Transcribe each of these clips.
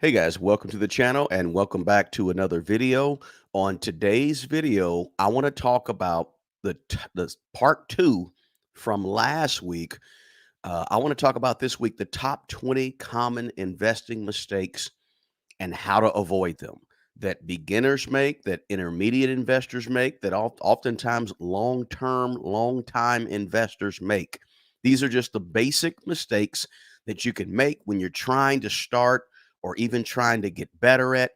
Hey guys, welcome to the channel and welcome back to another video. On today's video, I want to talk about the part two from last week. I want to talk about this week the top 20 common investing mistakes and how to avoid them that beginners make, that intermediate investors make, that oftentimes long-term, long-time investors make. These are just the basic mistakes that you can make when you're trying to start or even trying to get better at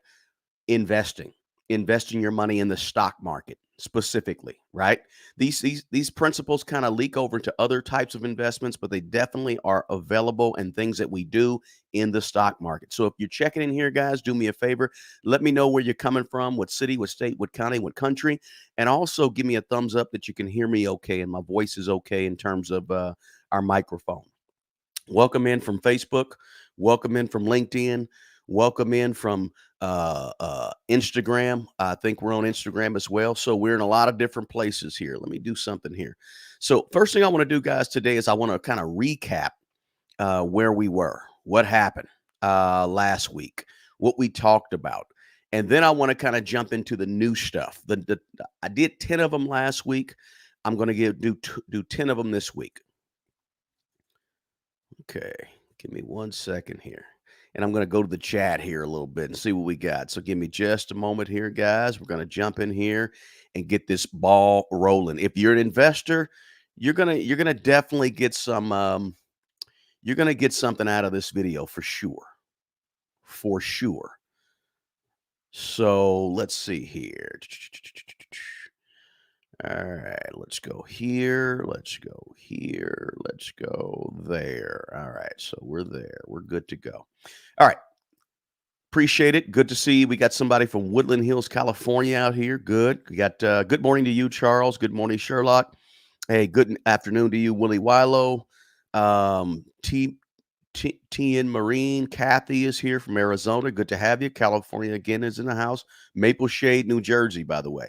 investing, investing your money in the stock market specifically, right? These principles kind of leak over to other types of investments, but they definitely are available and things that we do in the stock market. So if you're checking in here, guys, do me a favor. Let me know where you're coming from, what city, what state, what county, what country, and also give me a thumbs up that you can hear me okay and my voice is okay in terms of our microphone. Welcome in from Facebook. Welcome in from LinkedIn. Welcome in from Instagram. I think we're on Instagram as well. So we're in a lot of different places here. Let me do something here. So first thing I want to do, guys, today is I want to kind of recap where we were, what happened last week, what we talked about, and then I want to kind of jump into the new stuff. I did 10 of them last week. I'm going to do 10 of them this week. Okay, give me 1 second here. And I'm going to go to the chat here a little bit and see what we got. So give me just a moment here, guys. We're going to jump in here and get this ball rolling. If you're an investor, you're gonna definitely get some you're gonna get something out of this video for sure. For sure. So let's see here. All right, let's go here. Let's go here. Let's go there. All right, so we're there. We're good to go. All right. Appreciate it. Good to see we got somebody from Woodland Hills, California out here. Good. We got good morning to you, Charles. Good morning, Sherlock. Hey, good afternoon to you, Willie Wilo. T Marine. Kathy is here from Arizona. Good to have you. California again is in the house. Maple Shade, New Jersey, by the way.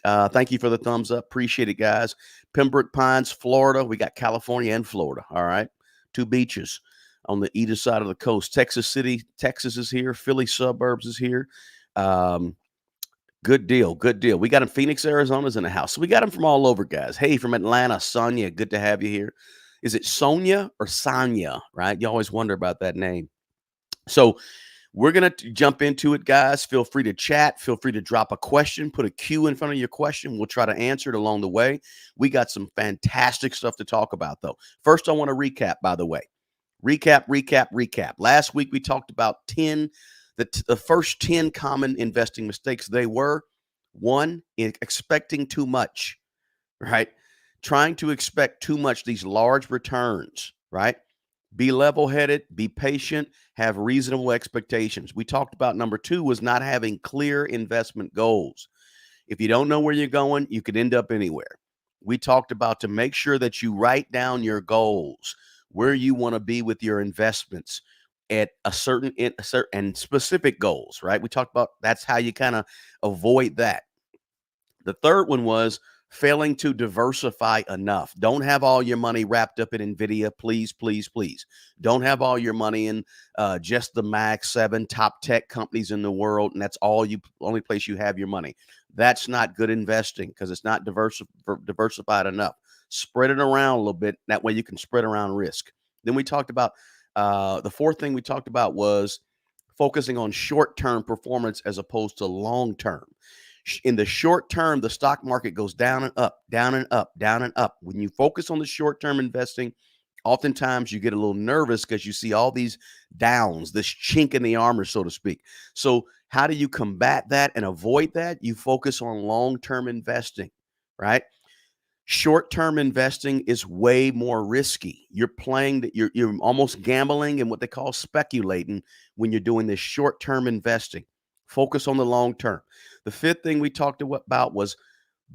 Thank you for the thumbs up. Appreciate it, guys. Pembroke Pines, Florida. We got California and Florida. All right. Two beaches on the either side of the coast. Texas City, Texas is here. Philly suburbs is here. Good deal. Good deal. We got him. Phoenix, Arizona's in the house. So we got him from all over, guys. Hey, from Atlanta, Sonia. Good to have you here. Is it Sonia or Sonia? Right? You always wonder about that name. So we're going to jump into it, guys. Feel free to chat. Feel free to drop a question. Put a Q in front of your question. We'll try to answer it along the way. We got some fantastic stuff to talk about, though. First, I want to recap, by the way. Recap. Last week, we talked about 10, the first 10 common investing mistakes. They were, one, expecting too much, right? Trying to expect too much, these large returns, right? Be level-headed, be patient, have reasonable expectations. We talked about number two was not having clear investment goals. If you don't know where you're going, you could end up anywhere. We talked about to make sure that you write down your goals, where you want to be with your investments at a certain and specific goals, right? We talked about that's how you kind of avoid that. The third one was failing to diversify enough. Don't have all your money wrapped up in Nvidia, please, please, please. Don't have all your money in just the Mag 7 top tech companies in the world, and that's only place you have your money. That's not good investing because it's not diversified enough. Spread it around a little bit. That way you can spread around risk. Then we talked about the fourth thing we talked about was focusing on short-term performance as opposed to long-term. In the short term, the stock market goes down and up, down and up, down and up. When you focus on the short term investing, oftentimes you get a little nervous because you see all these downs, this chink in the armor, so to speak. So, how do you combat that and avoid that? You focus on long term investing, right? Short term investing is way more risky. You're playing that you're almost gambling and what they call speculating when you're doing this short term investing. Focus on the long term. The fifth thing we talked about was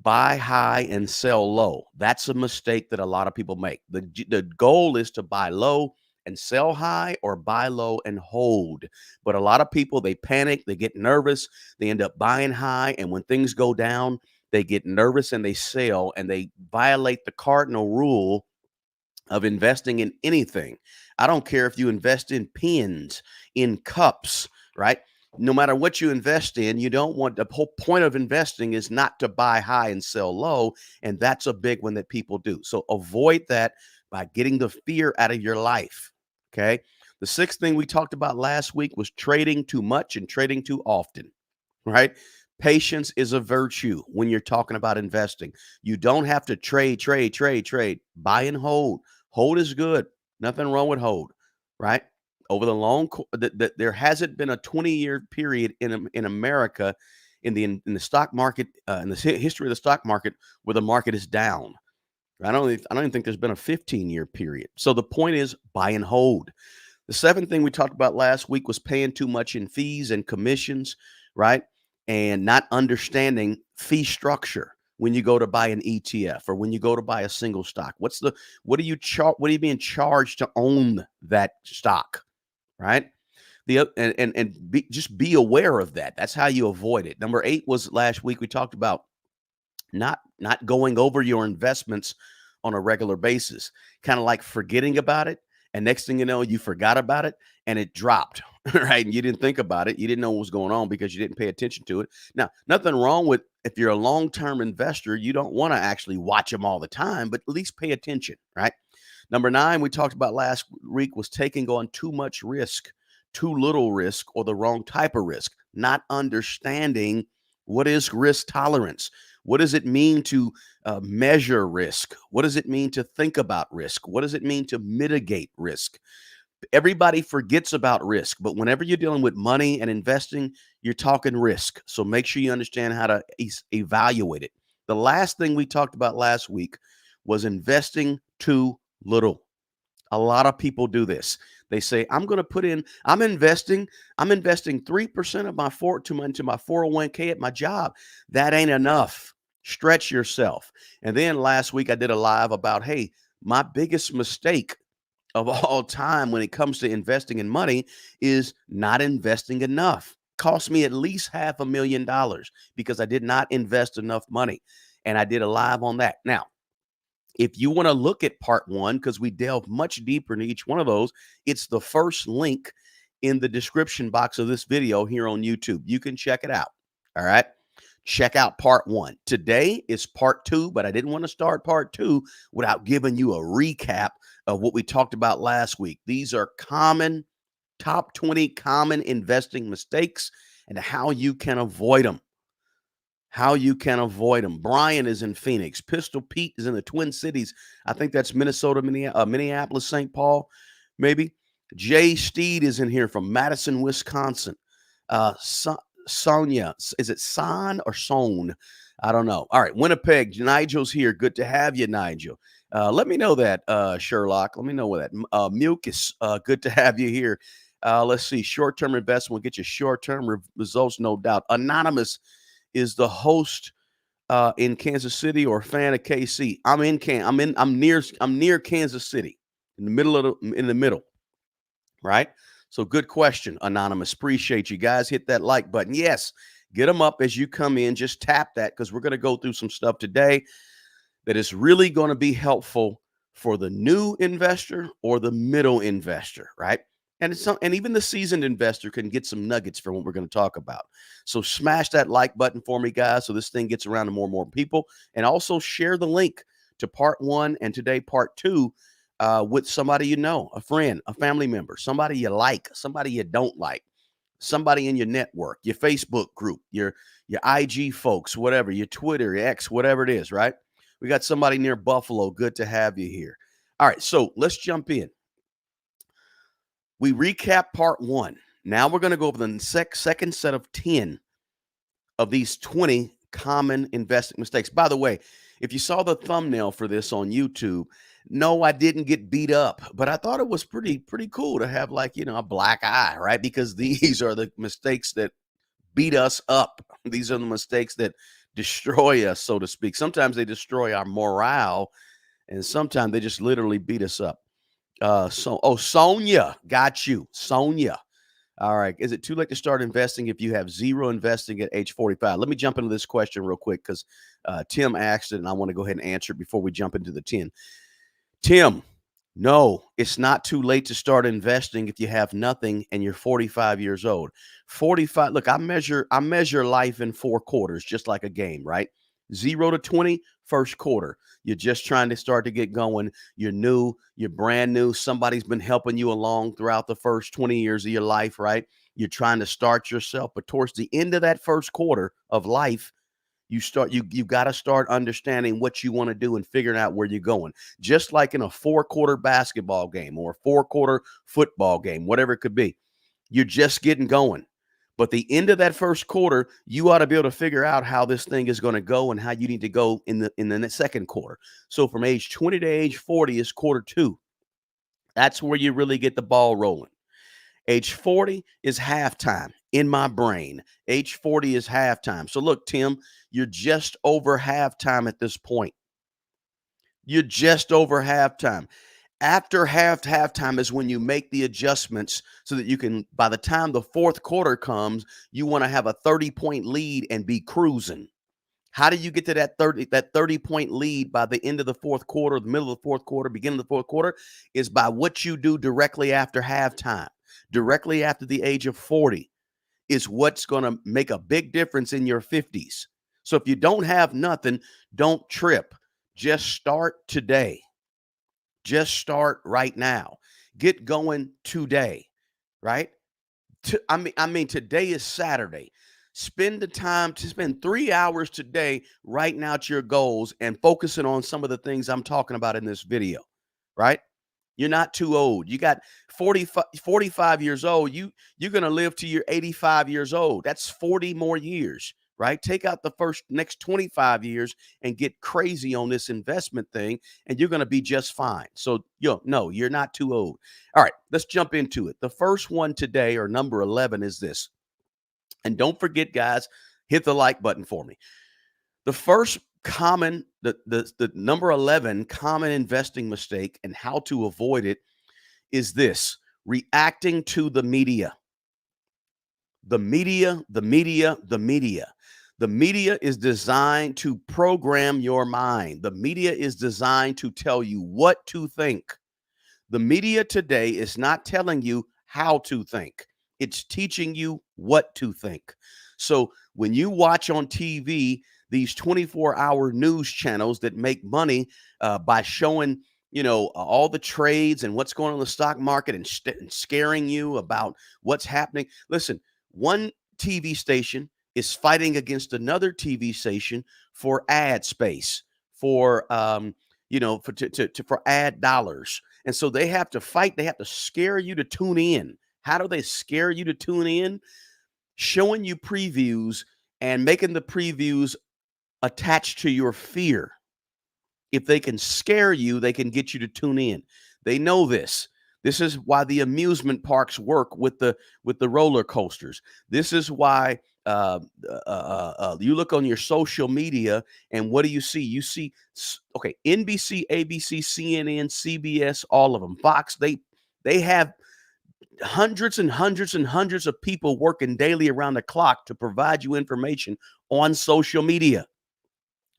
buy high and sell low. That's a mistake that a lot of people make. The goal is to buy low and sell high, or buy low and hold. But a lot of people, they panic, they get nervous, they end up buying high, and when things go down, they get nervous and they sell, and they violate the cardinal rule of investing in anything. I don't care if you invest in pens, in cups, right? No matter what you invest in, you don't want, the whole point of investing is not to buy high and sell low. And that's a big one that people do. So avoid that by getting the fear out of your life. Okay. The sixth thing we talked about last week was trading too much and trading too often, right? Patience is a virtue when you're talking about investing. You don't have to trade, trade, trade, trade. Buy and hold. Hold is good. Nothing wrong with hold, right? Over the long, there hasn't been a 20-year period in America in the stock market, in the history of the stock market, where the market is down. I don't even think there's been a 15-year period. So the point is, buy and hold. The seventh thing we talked about last week was paying too much in fees and commissions, right? And not understanding fee structure when you go to buy an ETF or when you go to buy a single stock. What are you what are you being charged to own that stock, right? Just be aware of that. That's how you avoid it. Number 8 was last week we talked about not going over your investments on a regular basis, kind of like forgetting about it. And next thing you know, you forgot about it and it dropped, right? And you didn't think about it. You didn't know what was going on because you didn't pay attention to it. Now, nothing wrong with, if you're a long term investor, you don't want to actually watch them all the time, but at least pay attention, right? Number 9, we talked about last week, was taking on too much risk, too little risk, or the wrong type of risk, not understanding what is risk tolerance. What does it mean to measure risk? What does it mean to think about risk? What does it mean to mitigate risk? Everybody forgets about risk, but whenever you're dealing with money and investing, you're talking risk. So make sure you understand how to evaluate it. The last thing we talked about last week was investing too little. A lot of people do this. They say, I'm going to put in, I'm investing 3% of my into my 401k at my job. That ain't enough. Stretch yourself. And then last week I did a live about, hey, my biggest mistake of all time when it comes to investing in money is not investing enough. Cost me at least $500,000 because I did not invest enough money. And I did a live on that. Now, if you want to look at part 1, because we delve much deeper into each one of those, it's the first link in the description box of this video here on YouTube. You can check it out. All right. Check out part 1. Today is part 2, but I didn't want to start part 2 without giving you a recap of what we talked about last week. These are top 20 common investing mistakes and how you can avoid them. Brian is in Phoenix. Pistol Pete is in the Twin Cities. I think that's Minnesota, Minneapolis, St. Paul, maybe. Jay Steed is in here from Madison, Wisconsin. Sonia, is it Son or Son? I don't know. All right, Winnipeg, Nigel's here. Good to have you, Nigel. Let me know that, Sherlock. Let me know what that. Mucus, good to have you here. Let's see. Short-term investment will get you short-term results, no doubt. Anonymous is the host in Kansas City or a fan of KC. I'm near Kansas City, in the middle, right? So good question, Anonymous. Appreciate you guys. Hit that like button. Yes, get them up as you come in. Just tap that because we're going to go through some stuff today that is really going to be helpful for the new investor or the middle investor, right? And even the seasoned investor can get some nuggets from what we're going to talk about. So smash that like button for me, guys, so this thing gets around to more and more people. And also share the link to part 1 and today part 2 with somebody you know, a friend, a family member, somebody you like, somebody you don't like, somebody in your network, your Facebook group, your IG folks, whatever, your Twitter, your X, whatever it is, right? We got somebody near Buffalo. Good to have you here. All right, so let's jump in. We recap part 1. Now we're going to go over the second set of 10 of these 20 common investing mistakes. By the way, if you saw the thumbnail for this on YouTube, no, I didn't get beat up, but I thought it was pretty cool to have, like, a black eye, right? Because these are the mistakes that beat us up. These are the mistakes that destroy us, so to speak. Sometimes they destroy our morale, and sometimes they just literally beat us up. Sonia, got you. Sonia. All right. Is it too late to start investing if you have zero investing at age 45? Let me jump into this question real quick because Tim asked it, and I want to go ahead and answer it before we jump into the 10. Tim, No, it's not too late to start investing if you have nothing and you're 45 years old. 45, look, I measure life in 4 quarters, just like a game, right? 0 to 20, first quarter. You're just trying to start to get going. You're new, you're brand new. Somebody's been helping you along throughout the first 20 years of your life, right? You're trying to start yourself, but towards the end of that first quarter of life, you got to start understanding what you want to do and figuring out where you're going. Just like in a 4 quarter basketball game or a 4 quarter football game, whatever it could be, you're just getting going. But the end of that first quarter, you ought to be able to figure out how this thing is going to go and how you need to go in the second quarter. So from age 20 to age 40 is quarter two. That's where you really get the ball rolling. Age 40 is halftime in my brain. Age 40 is halftime. So look, Tim, you're just over halftime at this point. You're just over halftime. After halftime is when you make the adjustments so that you can, by the time the fourth quarter comes, you want to have a 30-point lead and be cruising. How do you get to that 30-point lead by the end of the fourth quarter, the middle of the fourth quarter, beginning of the fourth quarter? Is by what you do directly after halftime, directly after the age of 40 is what's going to make a big difference in your 50s. So if you don't have nothing, don't trip. Just start today. Just start right now. Get going today, right? I mean, today is Saturday. Spend the time to spend 3 hours today writing out your goals and focusing on some of the things I'm talking about in this video, right? You're not too old. You got 45 years old. You're going to live to your 85 years old. That's 40 more years, right? Take out the next 25 years and get crazy on this investment thing, and you're going to be just fine. So, no, you're not too old. All right, let's jump into it. The first one today, or number 11, is this. And don't forget, guys, hit the like button for me. The first the number 11 common investing mistake and how to avoid it is this: reacting to the media. The media, the media, the media. The media is designed to program your mind. The media is designed to tell you what to think. The media today is not telling you how to think. It's teaching you what to think. So when you watch on TV these 24-hour news channels that make money by showing, all the trades and what's going on in the stock market and scaring you about what's happening. Listen, one TV station is fighting against another TV station for ad space, for for ad dollars. And so they have to fight. They have to scare you to tune in. How do they scare you to tune in? Showing you previews and making the previews attached to your fear. If they can scare you, they can get you to tune in. They know this. This is why the amusement parks work with the roller coasters. This is why you look on your social media and what do you see? You see, okay, NBC, ABC, CNN, CBS, all of them, Fox. They have hundreds and hundreds and hundreds of people working daily around the clock to provide you information on social media.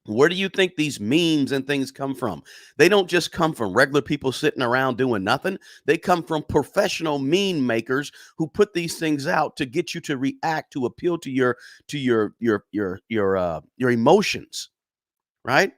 Where do you think these memes and things come from? They don't just come from regular people sitting around doing nothing. They come from professional meme makers who put these things out to get you to react, to appeal to your emotions, right?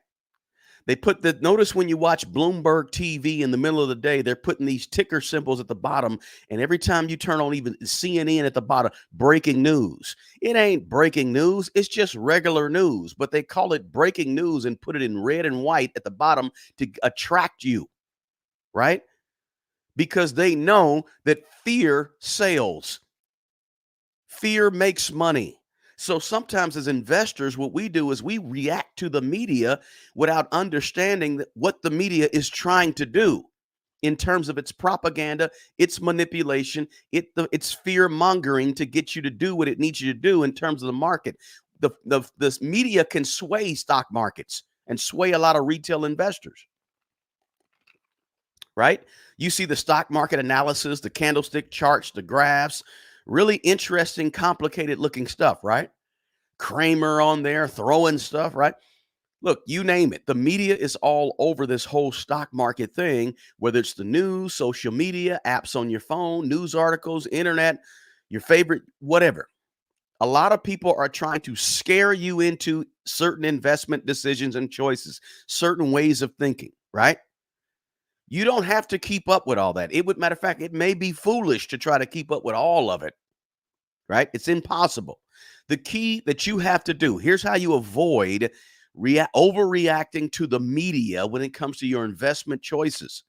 They put notice when you watch Bloomberg TV in the middle of the day, they're putting these ticker symbols at the bottom. And every time you turn on even CNN at the bottom, breaking news. It ain't breaking news. It's just regular news, but they call it breaking news and put it in red and white at the bottom to attract you, right? Because they know that fear sells. Fear makes money. So sometimes as investors, what we do is we react to the media without understanding what the media is trying to do in terms of its propaganda, its manipulation, its fear mongering to get you to do what it needs you to do in terms of the market. This media can sway stock markets and sway a lot of retail investors, right? You see the stock market analysis, the candlestick charts, the graphs, really interesting, complicated looking stuff, right? Kramer on there throwing stuff, right? Look, you name it. The media is all over this whole stock market thing, whether it's the news, social media, apps on your phone, news articles, internet, your favorite, whatever. A lot of people are trying to scare you into certain investment decisions and choices, certain ways of thinking, right? You don't have to keep up with all that. It would, matter of fact, it may be foolish to try to keep up with all of it, right? It's impossible. The key that you have to do, here's how you avoid overreacting to the media when it comes to your investment choices.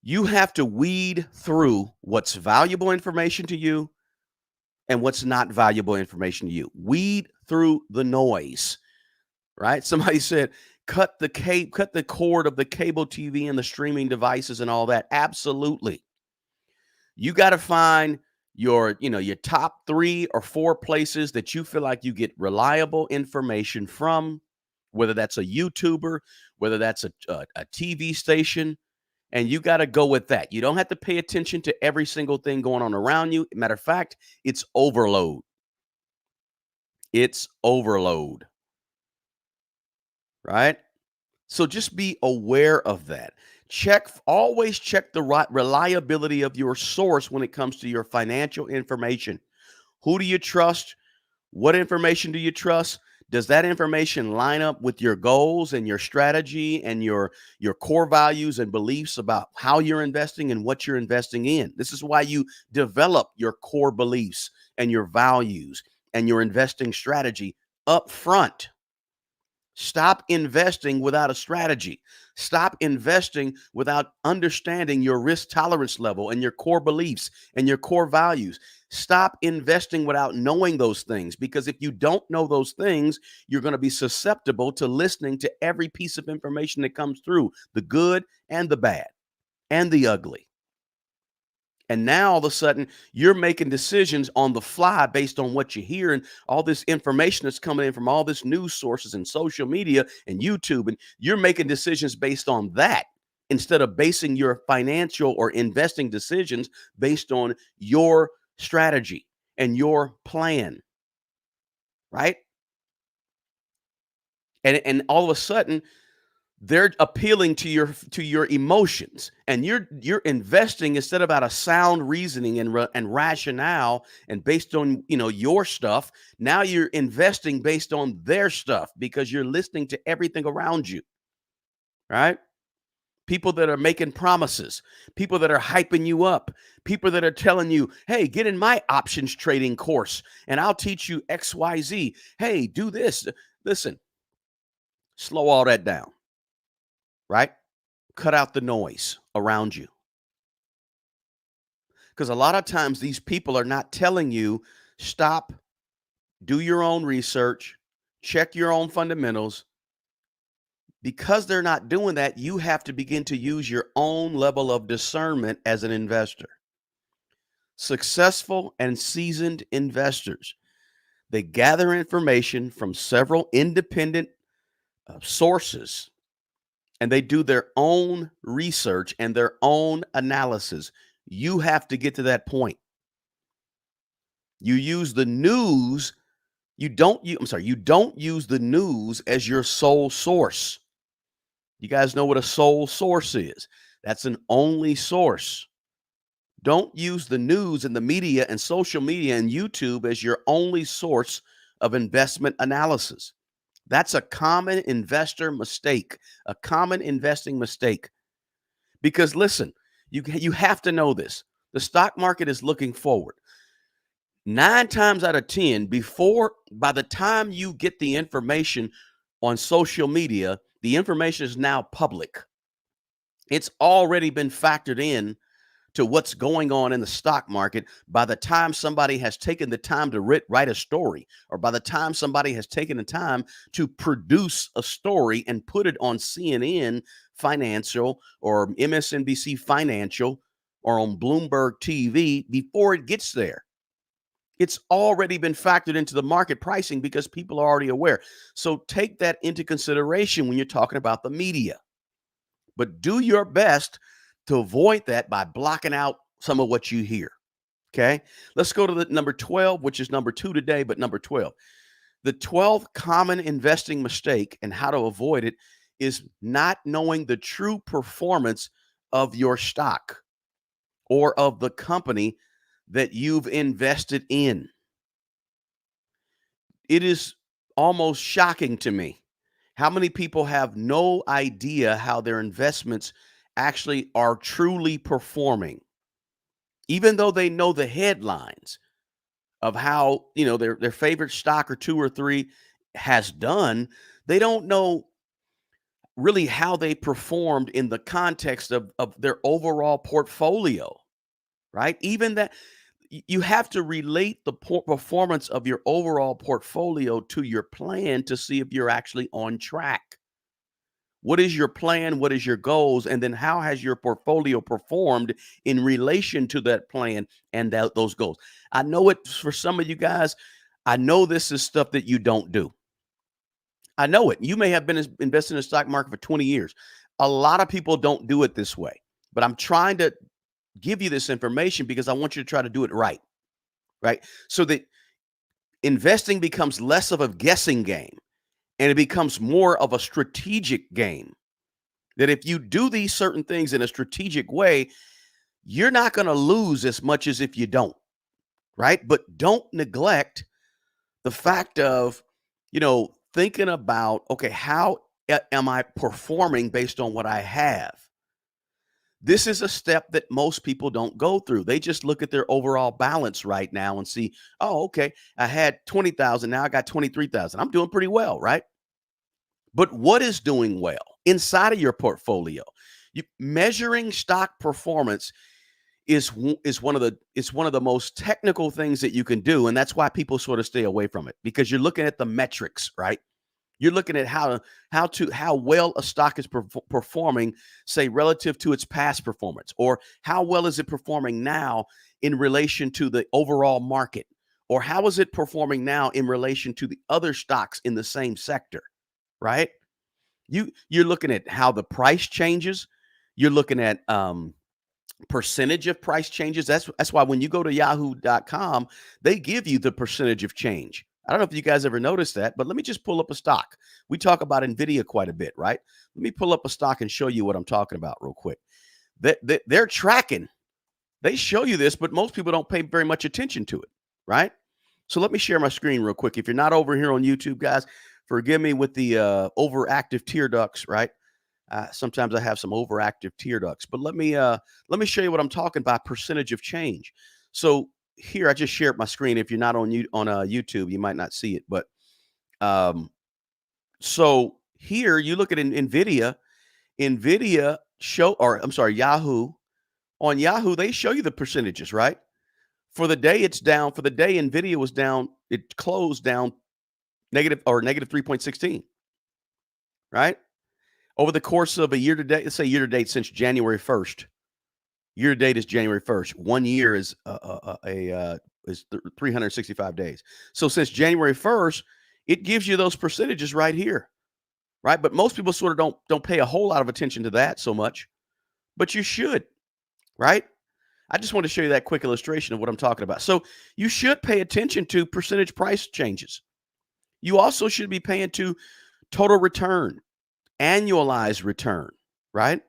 You have to weed through what's valuable information to you and what's not valuable information to you. Weed through the noise, right? Somebody said, cut the cord of the cable TV and the streaming devices and all that. Absolutely. You got to find your top 3 or 4 places that you feel like you get reliable information from, whether that's a YouTuber, whether that's a TV station, and you got to go with that. You don't have to pay attention to every single thing going on around you. Matter of fact, it's overload. It's overload, right? So just be aware of that. Always check the reliability of your source when it comes to your financial information. Who do you trust? What information do you trust? Does that information line up with your goals and your strategy and your core values and beliefs about how you're investing and what you're investing in? This is why you develop your core beliefs and your values and your investing strategy up front. Stop investing without a strategy. Stop investing without understanding your risk tolerance level and your core beliefs and your core values. Stop investing without knowing those things, because if you don't know those things, you're going to be susceptible to listening to every piece of information that comes through, the good and the bad and the ugly. And now all of a sudden, you're making decisions on the fly based on what you hear and all this information that's coming in from all this news sources and social media and YouTube. And you're making decisions based on that instead of basing your financial or investing decisions based on your strategy and your plan, right? And all of a sudden, they're appealing to your emotions, and you're investing instead of out of sound reasoning and rationale and based on your stuff. Now you're investing based on their stuff because you're listening to everything around you, right? People that are making promises, people that are hyping you up, people that are telling you, hey, get in my options trading course and I'll teach you XYZ. Hey, do this. Listen, slow all that down, right? Cut out the noise around you. Because a lot of times these people are not telling you, stop, do your own research, check your own fundamentals. Because they're not doing that, you have to begin to use your own level of discernment as an investor. Successful and seasoned investors, they gather information from several independent sources, and they do their own research and their own analysis. You have to get to that point. You use the news. You don't use the news as your sole source. You guys know what a sole source is. That's an only source. Don't use the news and the media and social media and YouTube as your only source of investment analysis. That's a common investor mistake, a common investing mistake. Because listen, you have to know this. The stock market is looking forward. 9 times out of 10, by the time you get the information on social media, the information is now public. It's already been factored in to what's going on in the stock market by the time somebody has taken the time to write a story, or by the time somebody has taken the time to produce a story and put it on CNN Financial or MSNBC Financial or on Bloomberg TV before it gets there. It's already been factored into the market pricing because people are already aware. So take that into consideration when you're talking about the media. But do your best to avoid that by blocking out some of what you hear. Okay. Let's go to the number 12, which is number 2 today, but number 12. The 12th common investing mistake and how to avoid it is not knowing the true performance of your stock or of the company that you've invested in. It is almost shocking to me how many people have no idea how their investments actually are truly performing, even though they know the headlines of how, their favorite stock or two or three has done. They don't know really how they performed in the context of their overall portfolio, right? Even that you have to relate the performance of your overall portfolio to your plan to see if you're actually on track. What is your plan? What is your goals? And then how has your portfolio performed in relation to that plan and those goals? I know it for some of you guys. I know this is stuff that you don't do. I know it. You may have been investing in the stock market for 20 years. A lot of people don't do it this way, but I'm trying to give you this information because I want you to try to do it right, right? So that investing becomes less of a guessing game and it becomes more of a strategic game. That if you do these certain things in a strategic way, you're not going to lose as much as if you don't, right? But don't neglect the fact of, thinking about, okay, how am I performing based on what I have? This is a step that most people don't go through. They just look at their overall balance right now and see, oh, okay, I had 20,000, now I got 23,000. I'm doing pretty well, right? But what is doing well inside of your portfolio? Measuring stock performance is one of the most technical things that you can do, and that's why people sort of stay away from it because you're looking at the metrics, right? You're looking at how well a stock is performing, say relative to its past performance, or how well is it performing now in relation to the overall market, or how is it performing now in relation to the other stocks in the same sector, right? You're looking at how the price changes. You're looking at percentage of price changes. That's why when you go to yahoo.com, they give you the percentage of change. I don't know if you guys ever noticed that, but let me just pull up a stock. We talk about Nvidia quite a bit, right? Let me pull up a stock and show you what I'm talking about real quick. They're tracking. They show you this, but most people don't pay very much attention to it, right? So let me share my screen real quick. If you're not over here on YouTube, guys, forgive me with the overactive tear ducts, right? Sometimes I have some overactive tear ducts, but let me show you what I'm talking about. Percentage of change. So here I just shared my screen. If you're not on YouTube, you might not see it, but so here you look at Nvidia. Nvidia Yahoo. On Yahoo, they show you the percentages, right? For the day, it's down. For the day, Nvidia was down. It closed down negative 3.16, right? Over the course of a year to date, let's say year to date since January 1st. Year to date is January 1st. 1 year is 365 days. So since January 1st, it gives you those percentages right here, right? But most people sort of don't pay a whole lot of attention to that so much, but you should, right? I just want to show you that quick illustration of what I'm talking about. So you should pay attention to percentage price changes. You also should be paying to total return, annualized return, right?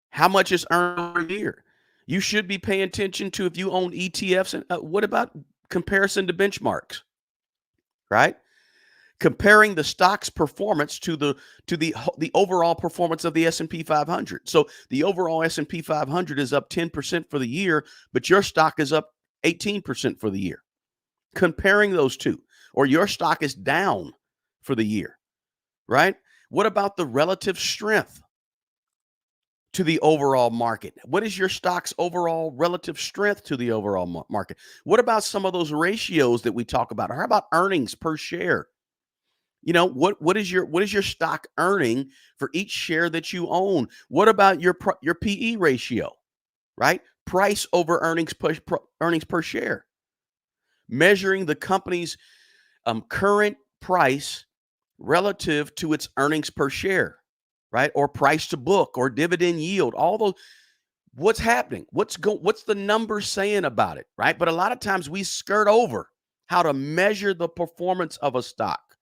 How much is earned per year? You should be paying attention to if you own ETFs. And what about comparison to benchmarks, right? Comparing the stock's performance to the overall performance of the S&P 500. So the overall S&P 500 is up 10% for the year, but your stock is up 18% for the year. Comparing those two, or your stock is down for the year, right? What about the relative strength to the overall market? What is your stock's overall relative strength to the overall market? What about some of those ratios that we talk about? Or how about earnings per share? What is your stock earning for each share that you own? What about your PE ratio, right? Price over earnings per share. Measuring the company's current price relative to its earnings per share, right? Or price to book or dividend yield, all those. What's happening? What's the number saying about it, right? But a lot of times we skirt over how to measure the performance of a stock.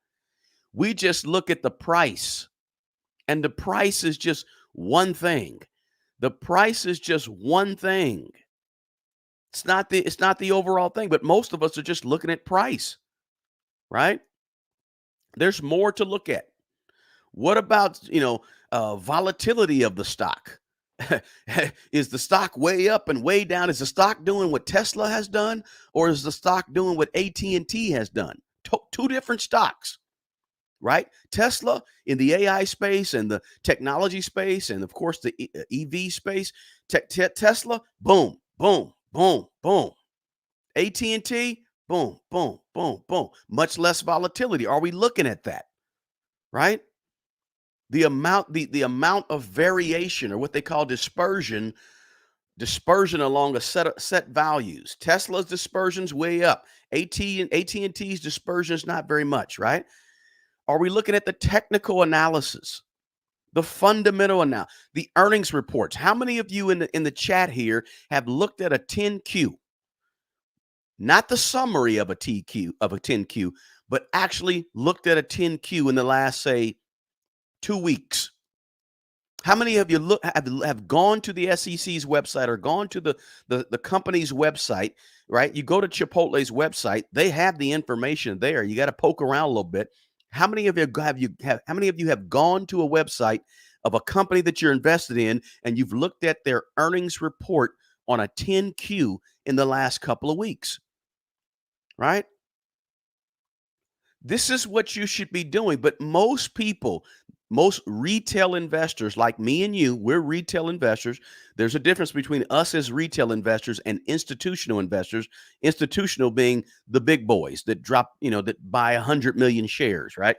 We just look at the price, and the price is just one thing. The price is just one thing. It's not the overall thing, but most of us are just looking at price, right? There's more to look at. What about, volatility of the stock? Is the stock way up and way down? Is the stock doing what Tesla has done, or is the stock doing what AT&T has done? Two different stocks, right? Tesla in the AI space and the technology space, and of course the EV space. Tesla, boom, boom, boom, boom. AT&T, boom, boom, boom, boom. Much less volatility. Are we looking at that, right? The amount of variation, or what they call dispersion along a set values. Tesla's dispersion's way up. AT&T's dispersion is not very much, right? Are we looking at the technical analysis, the fundamental analysis, the earnings reports? How many of you in the chat here have looked at a 10Q? Not the summary of a 10Q, but actually looked at a 10Q in the last, say, 2 weeks. How many of you have gone to the SEC's website, or gone to the company's website, right? You go to Chipotle's website, they have the information there. You got to poke around a little bit. How many of you how many of you have gone to a website of a company that you're invested in, and you've looked at their earnings report on a 10Q in the last couple of weeks, right? This is what you should be doing. But most people, most retail investors like me and you, we're retail investors. There's a difference between us as retail investors and institutional investors. Institutional being the big boys that that buy 100 million shares, right?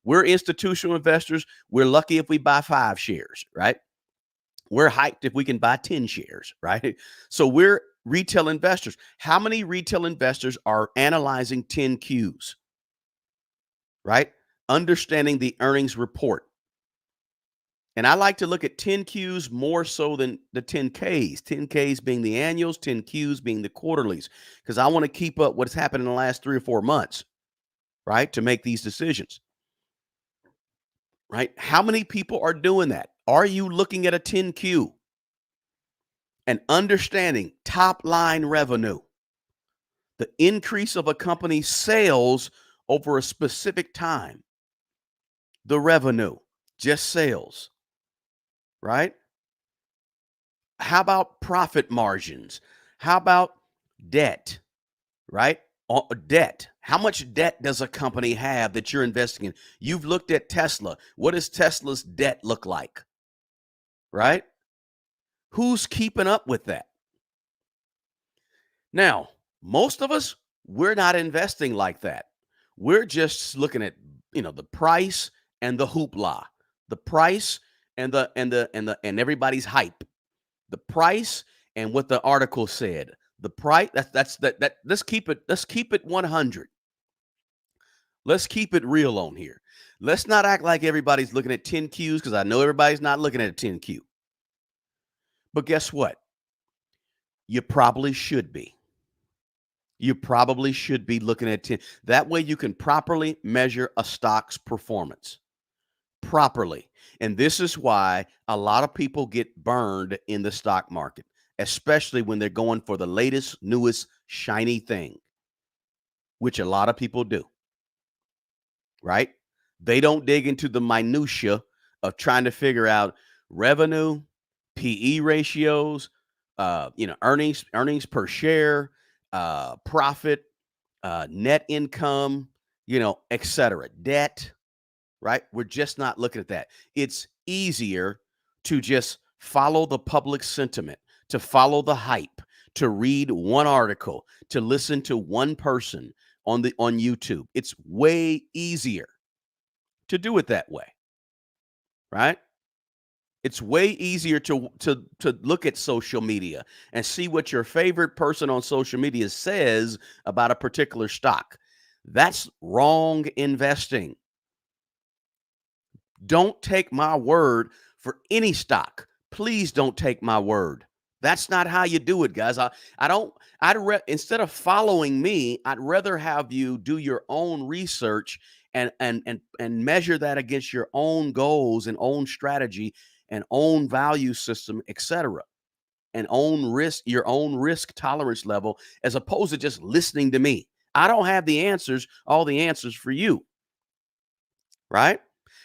We're institutional investors. We're lucky if we buy 5 shares, right? We're hyped if we can buy 10 shares, right? So we're retail investors. How many retail investors are analyzing 10Qs? Right? Understanding the earnings report. And I like to look at 10Qs more so than the 10Ks. 10Ks being the annuals, 10Qs being the quarterlies, because I want to keep up what's happened in the last 3 or 4 months, right? To make these decisions, right? How many people are doing that? Are you looking at a 10Q and understanding top line revenue, the increase of a company's sales over a specific time? The revenue, just sales, right? How about profit margins? How about debt, right? Debt. How much debt does a company have that you're investing in? You've looked at Tesla. What does Tesla's debt look like, right? Who's keeping up with that? Now, most of us, we're not investing like that. We're just looking at, the price and the hoopla, the price and everybody's hype, the price and what the article said, the price. That. Let's keep it 100. Let's keep it real on here. Let's not act like everybody's looking at 10Qs, because I know everybody's not looking at a 10Q. But guess what? You probably should be. You probably should be looking at 10. That way you can properly measure a stock's performance. Properly. And this is why a lot of people get burned in the stock market, especially when they're going for the latest, newest, shiny thing, which a lot of people do, right? They don't dig into the minutia of trying to figure out revenue, PE ratios, earnings per share, profit, net income, etc. Debt, right? We're just not looking at that. It's easier to just follow the public sentiment, to follow the hype, to read one article, to listen to one person on YouTube. It's way easier to do it that way, right? It's way easier to look at social media and see what your favorite person on social media says about a particular stock. That's wrong investing. Don't take my word for any stock. Please don't take my word. That's not how you do it, guys. I don't instead of following me, I'd rather have you do your own research and measure that against your own goals and own strategy and own value system, etc. And own risk, your own risk tolerance level, as opposed to just listening to me. I don't have the answers, all the answers for you, right?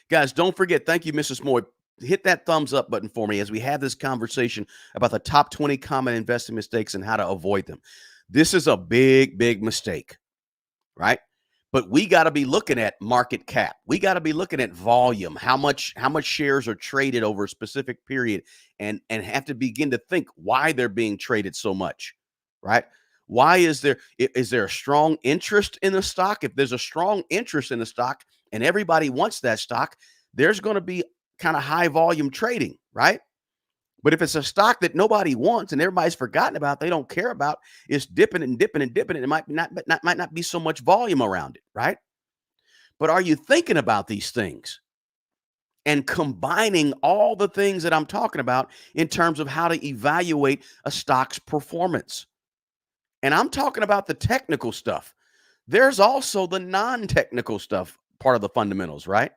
Guys, don't forget, thank you, Mrs. Moy. Hit that thumbs up button for me as we have this conversation about the top 20 common investing mistakes and how to avoid them. This is a big, big mistake, right? But we got to be looking at market cap. We got to be looking at volume, how much shares are traded over a specific period, and have to begin to think why they're being traded so much, right? Why is there a strong interest in the stock? If there's a strong interest in the stock and everybody wants that stock, there's going to be kind of high volume trading, right? But if it's a stock that nobody wants and everybody's forgotten about, they don't care about, it's dipping and dipping and dipping, and it might not be so much volume around it, right? But are you thinking about these things and combining all the things that I'm talking about in terms of how to evaluate a stock's performance? And I'm talking about the technical stuff. There's also the non-technical stuff, part of the fundamentals, right?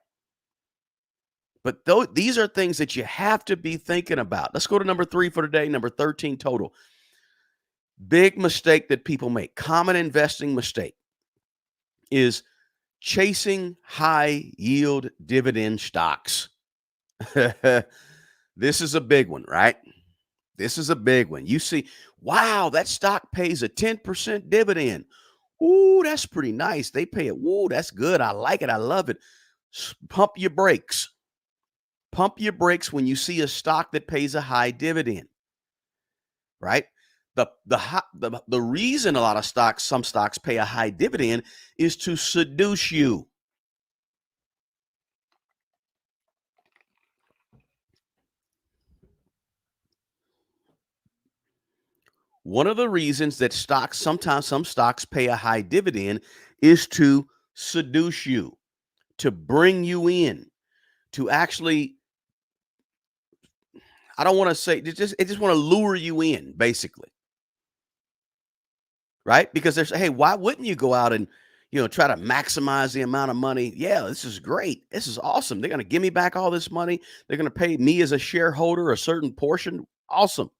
But these are things that you have to be thinking about. Let's go to number 3 for today, number 13 total. Big mistake that people make, common investing mistake, is chasing high yield dividend stocks. This is a big one, right? This is a big one. You see, wow, that stock pays a 10% dividend. Ooh, that's pretty nice. They pay it. Ooh, that's good. I like it. I love it. Pump your brakes. Pump your brakes when you see a stock that pays a high dividend, right? The reason a lot of stocks, some stocks pay a high dividend is to seduce you. One of the reasons that sometimes some stocks pay a high dividend is to seduce you, to bring you in, to actually, I don't want to say, it just want to lure you in, basically, right? Because there's, hey, why wouldn't you go out and, try to maximize the amount of money? Yeah, this is great. This is awesome. They're going to give me back all this money. They're going to pay me as a shareholder a certain portion. Awesome.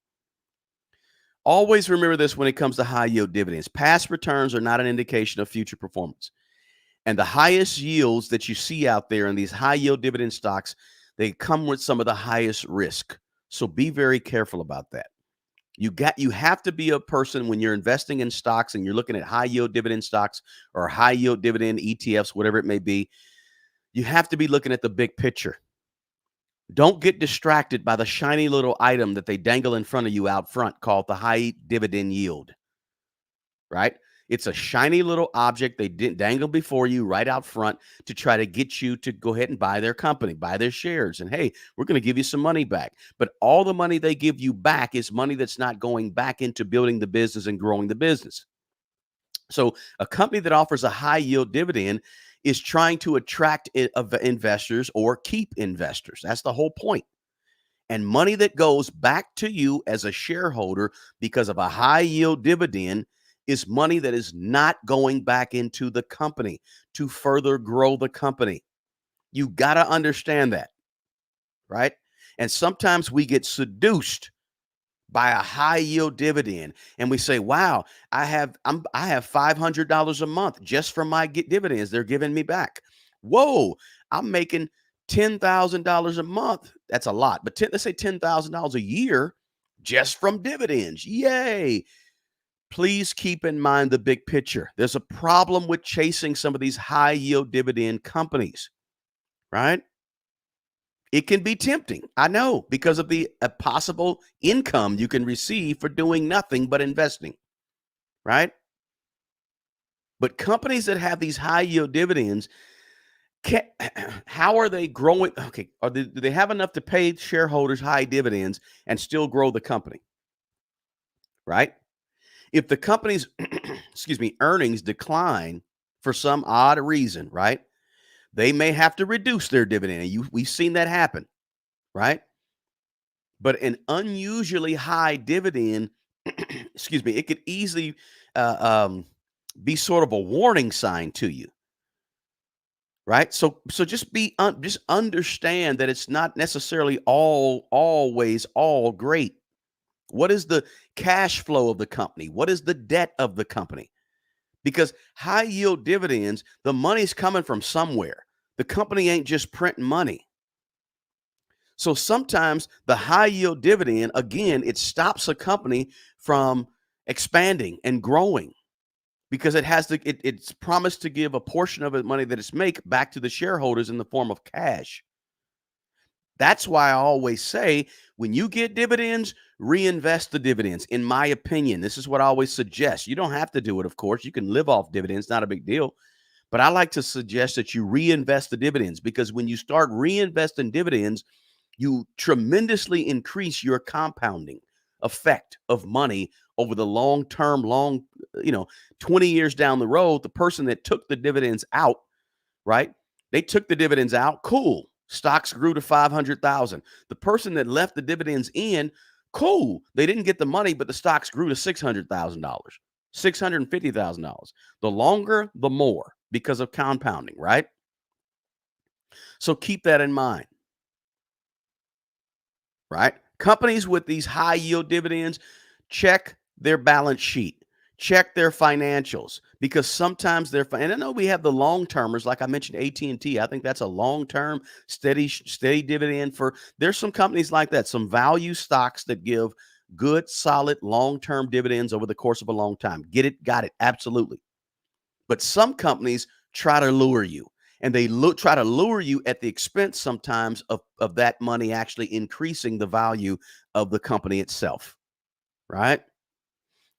Always remember this when it comes to high yield dividends. Past returns are not an indication of future performance. And the highest yields that you see out there in these high yield dividend stocks, they come with some of the highest risk. So be very careful about that. You have to be a person when you're investing in stocks and you're looking at high yield dividend stocks or high yield dividend ETFs, whatever it may be. You have to be looking at the big picture. Don't get distracted by the shiny little item that they dangle in front of you out front called the high dividend yield, right? It's a shiny little object they dangle before you right out front to try to get you to go ahead and buy their company, buy their shares. And hey, we're going to give you some money back. But all the money they give you back is money that's not going back into building the business and growing the business. So a company that offers a high yield dividend is trying to attract investors or keep investors. That's the whole point. And money that goes back to you as a shareholder because of a high yield dividend is money that is not going back into the company to further grow the company. You got to understand that, right? And sometimes we get seduced by a high yield dividend and we say, wow, I have $500 a month just from my dividends they're giving me back. Whoa, I'm making $10,000 a month. That's a lot, but let's say $10,000 a year just from dividends. Yay. Please keep in mind the big picture. There's a problem with chasing some of these high yield dividend companies, right? It can be tempting, I know, because of the possible income you can receive for doing nothing but investing, right? But companies that have these high yield dividends, how are they growing? Okay, do they have enough to pay shareholders high dividends and still grow the company, right? If the company's, excuse me, earnings decline for some odd reason, right? They may have to reduce their dividend. We've seen that happen, right? But an unusually high dividend, excuse me, it could easily be sort of a warning sign to you, right? So just just understand that it's not necessarily always all great. What is the cash flow of the company? What is the debt of the company? Because high yield dividends, the money's coming from somewhere. The company ain't just printing money. So sometimes the high yield dividend, again, it stops a company from expanding and growing because it's promised to give a portion of the money that it's make back to the shareholders in the form of cash. That's why I always say when you get dividends, reinvest the dividends. In my opinion, this is what I always suggest. You don't have to do it, of course. You can live off dividends, not a big deal. But I like to suggest that you reinvest the dividends because when you start reinvesting dividends, you tremendously increase your compounding effect of money over the long term, 20 years down the road. The person that took the dividends out, right? They took the dividends out. Cool. Stocks grew to 500,000. The person that left the dividends in, cool. They didn't get the money, but the stocks grew to $600,000, $650,000. The longer, the more because of compounding, right? So keep that in mind, right? Companies with these high yield dividends, check their balance sheet, check their financials because sometimes and I know we have the long termers like I mentioned AT&T. I think that's a long term steady dividend for there's some companies like that, some value stocks that give good solid long term dividends over the course of a long time. Get it, got it, absolutely. But some companies try to lure you, and they try to lure you at the expense sometimes of that money actually increasing the value of the company itself, right?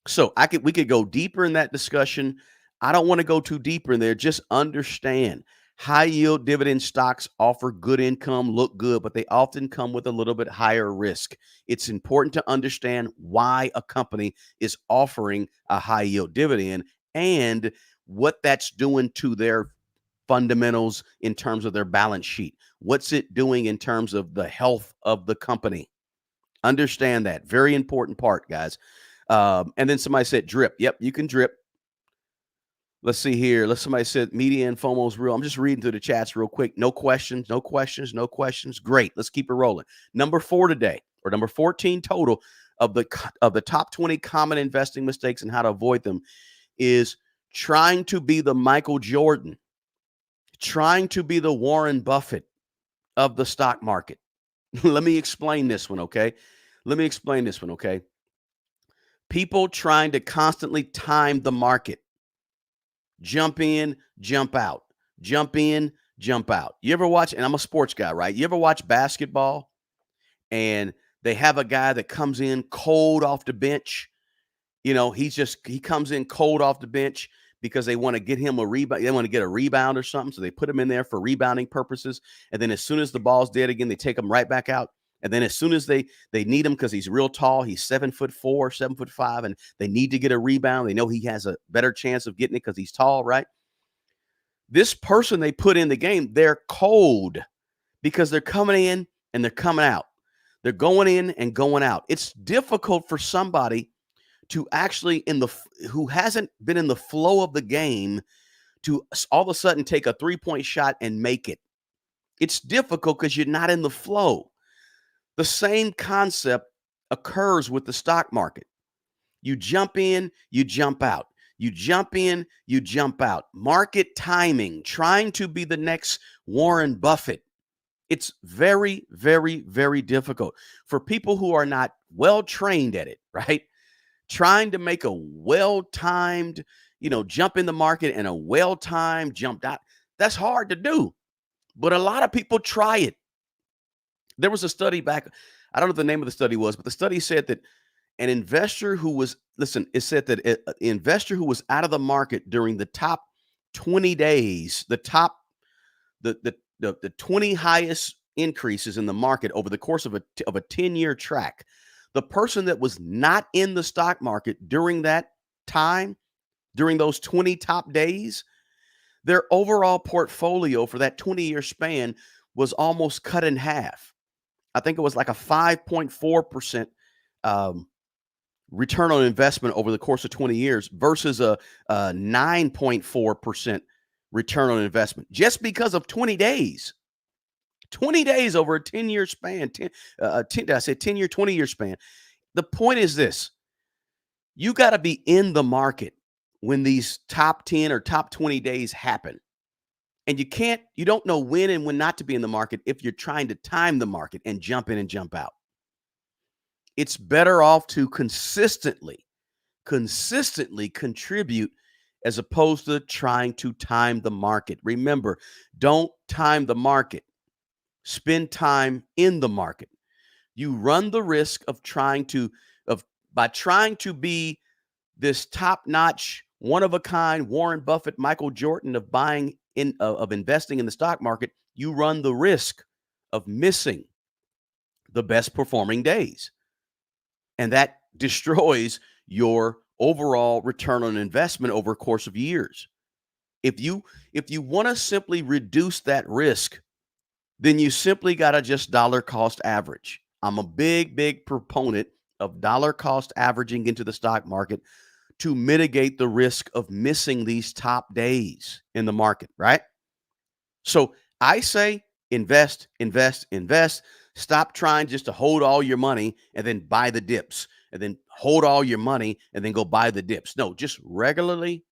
So we could go deeper in that discussion. I don't want to go too deeper in there. Just understand high yield dividend stocks offer good income, look good, but they often come with a little bit higher risk. It's important to understand why a company is offering a high yield dividend and what that's doing to their fundamentals in terms of their balance sheet. What's it doing in terms of the health of the company? Understand that. Very important part, guys. And then somebody said drip. Yep, you can drip. Let's see here. Somebody said media and FOMO's real. I'm just reading through the chats real quick. No questions, no questions, no questions. Great. Let's keep it rolling. Number 4 today, or number 14 total of the top 20 common investing mistakes and how to avoid them is trying to be the Michael Jordan, trying to be the Warren Buffett of the stock market. Let me explain this one, okay? People trying to constantly time the market. Jump in, jump out. Jump in, jump out. You ever watch, and I'm a sports guy, right? You ever watch basketball and they have a guy that comes in cold off the bench? He comes in cold off the bench because they want to get him a rebound. They want to get a rebound or something. So they put him in there for rebounding purposes. And then as soon as the ball's dead again, they take him right back out. And then as soon as they need him because he's real tall, he's 7'4", 7'5", and they need to get a rebound. They know he has a better chance of getting it because he's tall, right? This person they put in the game, they're cold because they're coming in and they're coming out. They're going in and going out. It's difficult for somebody to actually who hasn't been in the flow of the game to all of a sudden take a 3-point shot and make it. It's difficult because you're not in the flow. The same concept occurs with the stock market. You jump in, you jump out. You jump in, you jump out. Market timing, trying to be the next Warren Buffett. It's very, very, very difficult for people who are not well trained at it, right? Trying to make a well-timed, jump in the market and a well-timed jump out. That's hard to do, but a lot of people try it. There was a study back, I don't know what the name of the study was, but the study said that an investor who was, listen, it said that an investor who was out of the market during the top 20 days, the 20 highest increases in the market over the course of a 10-year track, the person that was not in the stock market during that time, during those 20 top days, their overall portfolio for that 20-year span was almost cut in half. I think it was like a 5.4% um, return on investment over the course of 20 years versus a 9.4% return on investment just because of 20 days. 20 days over a 10-year span. 10, I said 10-year, 20-year span. The point is this: you got to be in the market when these top 10 or top 20 days happen. And you don't know when and when not to be in the market if you're trying to time the market and jump in and jump out. It's better off to consistently contribute as opposed to trying to time the market. Remember, don't time the market. Spend time in the market. You run the risk of by trying to be this top-notch, one-of-a-kind Warren Buffett, Michael Jordan of investing in the stock market. You run the risk of missing the best performing days, and that destroys your overall return on investment over a course of years. If you want to simply reduce that risk, then you simply got to just dollar cost average. I'm a big proponent of dollar cost averaging into the stock market to mitigate the risk of missing these top days in the market, right? So I say invest, invest, invest. Stop trying just to hold all your money and then buy the dips, and then hold all your money and then go buy the dips. No, just regularly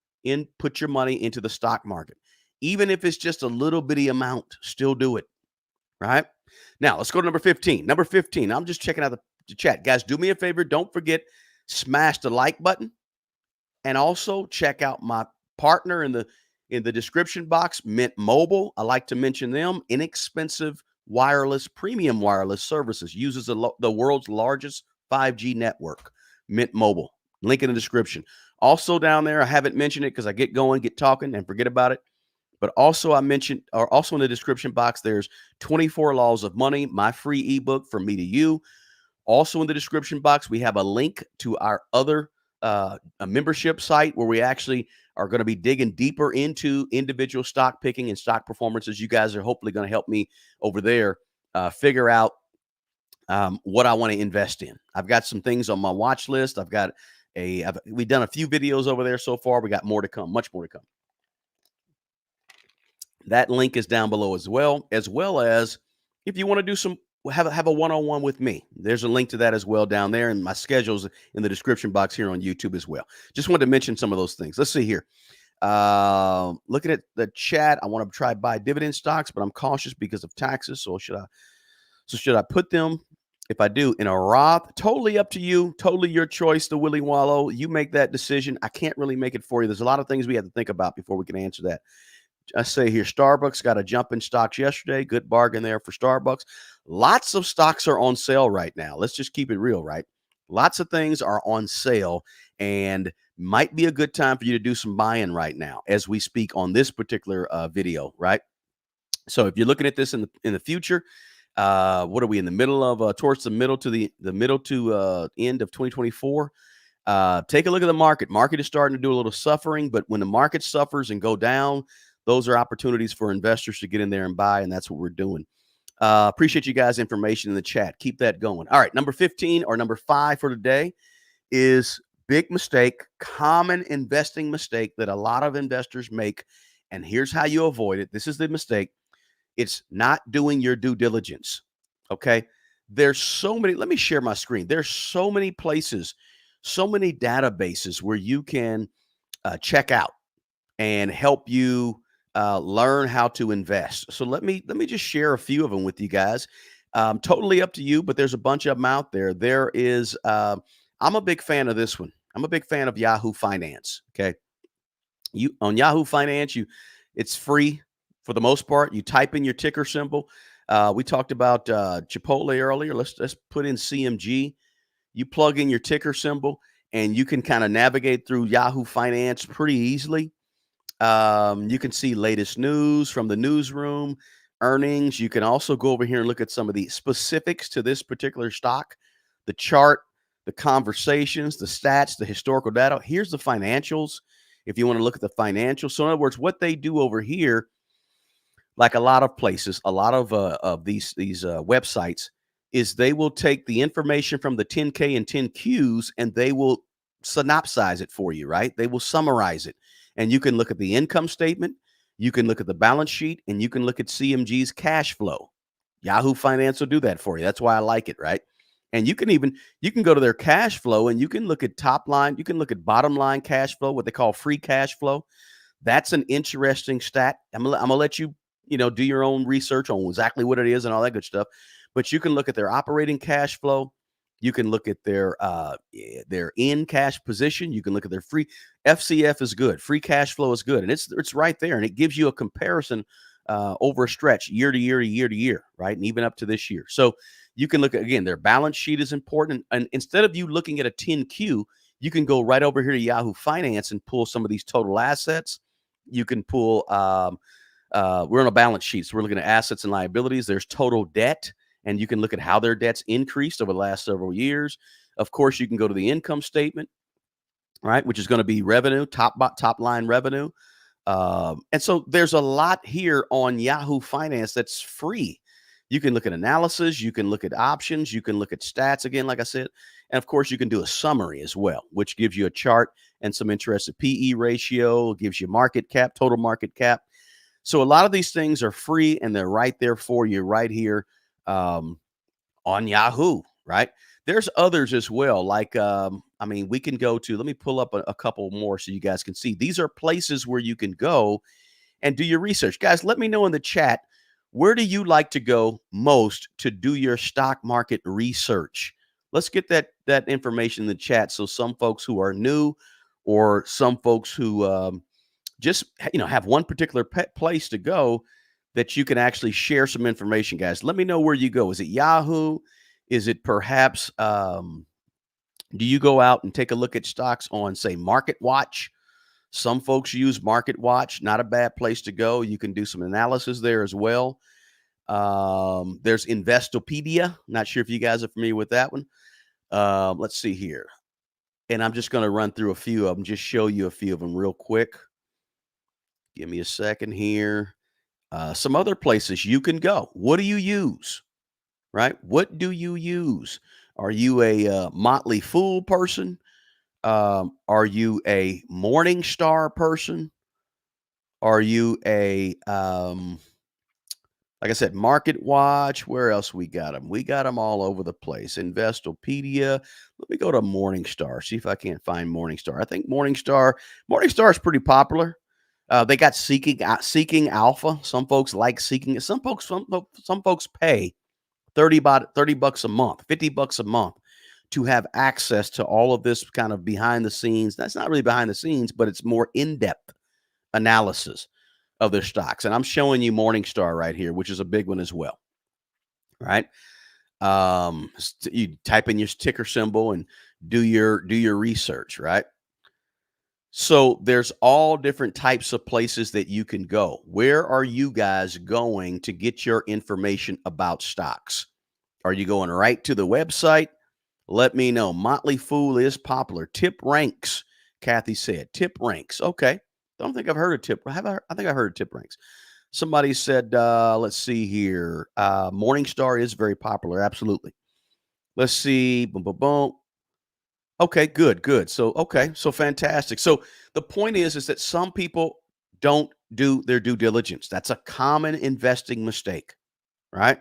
put your money into the stock market. Even if it's just a little bitty amount, still do it, right? Now, let's go to number 15. Number 15, I'm just checking out the chat. Guys, do me a favor. Don't forget, smash the like button. And also check out my partner in the description box, Mint Mobile. I like to mention them. Inexpensive wireless, premium wireless services. Uses the world's largest 5G network, Mint Mobile. Link in the description. Also down there, I haven't mentioned it because I get going, get talking, and forget about it. But also also in the description box, there's 24 Laws of Money, my free ebook from me to you. Also in the description box, we have a link to our other a membership site where we actually are going to be digging deeper into individual stock picking and stock performances. You guys are hopefully going to help me over there figure out what I want to invest in. I've got some things on my watch list. We've done a few videos over there so far. We got more to come, much more to come. That link is down below as well as if you want to do have a one-on-one with me. There's a link to that as well down there, and my schedule's in the description box here on YouTube as well. Just wanted to mention some of those things. Let's see here. Looking at the chat, I want to try buy dividend stocks, but I'm cautious because of taxes. So should I put them, if I do, in a Roth? Totally up to you. Totally your choice, the Willie Wallow. You make that decision. I can't really make it for you. There's a lot of things we have to think about before we can answer that. I say here, Starbucks got a jump in stocks yesterday. Good bargain there for Starbucks. Lots of stocks are on sale right now. Let's just keep it real, right? Lots of things are on sale, and might be a good time for you to do some buying right now as we speak on this particular video, right? So if you're looking at this in the future, what are we in the middle of? Towards the middle to the middle to end of 2024. Take a look at the market. Market is starting to do a little suffering, but when the market suffers and go down, those are opportunities for investors to get in there and buy, and that's what we're doing. Appreciate you guys' information in the chat. Keep that going. All right, number 15 or number 5 for today is big mistake, common investing mistake that a lot of investors make, and here's how you avoid it. This is the mistake. It's not doing your due diligence, okay? There's so many. Let me share my screen. There's so many places, so many databases where you can check out and help you learn how to invest. So let me just share a few of them with you guys. Totally up to you, but there's a bunch of them out there. There is, I'm a big fan of this one. I'm a big fan of Yahoo Finance. Okay. On Yahoo Finance, it's free for the most part. You type in your ticker symbol. We talked about Chipotle earlier. Let's put in CMG. You plug in your ticker symbol and you can kind of navigate through Yahoo Finance pretty easily. You can see latest news from the newsroom, earnings. You can also go over here and look at some of the specifics to this particular stock, the chart, the conversations, the stats, the historical data. Here's the financials if you want to look at the financials. So in other words, what they do over here, like a lot of places, a lot of these websites, is they will take the information from the 10K and 10Qs and they will synopsize it for you, right? They will summarize it. And you can look at the income statement, you can look at the balance sheet, and you can look at CMG's cash flow. Yahoo Finance will do that for you. That's why I like it, right? And you can go to their cash flow and you can look at top line, you can look at bottom line cash flow, what they call free cash flow. That's an interesting stat. I'm gonna let you, do your own research on exactly what it is and all that good stuff. But you can look at their operating cash flow. You can look at their in cash position. You can look at their free FCF is good. Free cash flow is good, and it's right there, and it gives you a comparison over a stretch, year to year to year to year, right, and even up to this year. So you can look at, again, their balance sheet is important, and instead of you looking at a 10Q, you can go right over here to Yahoo Finance and pull some of these total assets. You can pull. We're on a balance sheet, so we're looking at assets and liabilities. There's total debt, and you can look at how their debt's increased over the last several years. Of course, you can go to the income statement, right, which is going to be revenue, top line revenue. And so there's a lot here on Yahoo Finance that's free. You can look at analysis, you can look at options, you can look at stats again, like I said. And of course, you can do a summary as well, which gives you a chart and some interesting PE ratio, gives you market cap, total market cap. So a lot of these things are free and they're right there for you right here on Yahoo, right? There's others as well. Like, we can go to, let me pull up a couple more so you guys can see. These are places where you can go and do your research. Guys, let me know in the chat, where do you like to go most to do your stock market research? Let's get that information in the chat so some folks who are new or some folks who just have one particular place to go that you can actually share some information, guys. Let me know where you go. Is it Yahoo? Is it perhaps do you go out and take a look at stocks on, say, Market Watch? Some folks use Market Watch. Not a bad place to go. You can do some analysis there as well. There's Investopedia. Not sure if you guys are familiar with that one. Let's see here. And I'm just going to run through a few of them, just show you a few of them real quick. Give me a second here. Some other places you can go. What do you use? Right? What do you use? Are you a Motley Fool person? Are you a Morningstar person? Are you a like I said, Market Watch? Where else we got them? We got them all over the place. Investopedia. Let me go to Morningstar. See if I can't find Morningstar. I think Morningstar is pretty popular. They got Seeking Alpha. Some folks like Seeking. Some folks pay $30 a month, $50 a month to have access to all of this kind of behind the scenes. That's not really behind the scenes, but it's more in-depth analysis of their stocks. And I'm showing you Morningstar right here, which is a big one as well. Right? You type in your ticker symbol and do your research, right? So there's all different types of places that you can go. Where are you guys going to get your information about stocks? Are you going right to the website? Let me know. Motley Fool is popular. TipRanks, Kathy said. TipRanks. Okay. Don't think I've heard of Tip. I think I heard of TipRanks. Somebody said, let's see here. Morningstar is very popular. Absolutely. Let's see. Boom, boom, boom. Okay, good. So fantastic. So the point is that some people don't do their due diligence. That's a common investing mistake, right?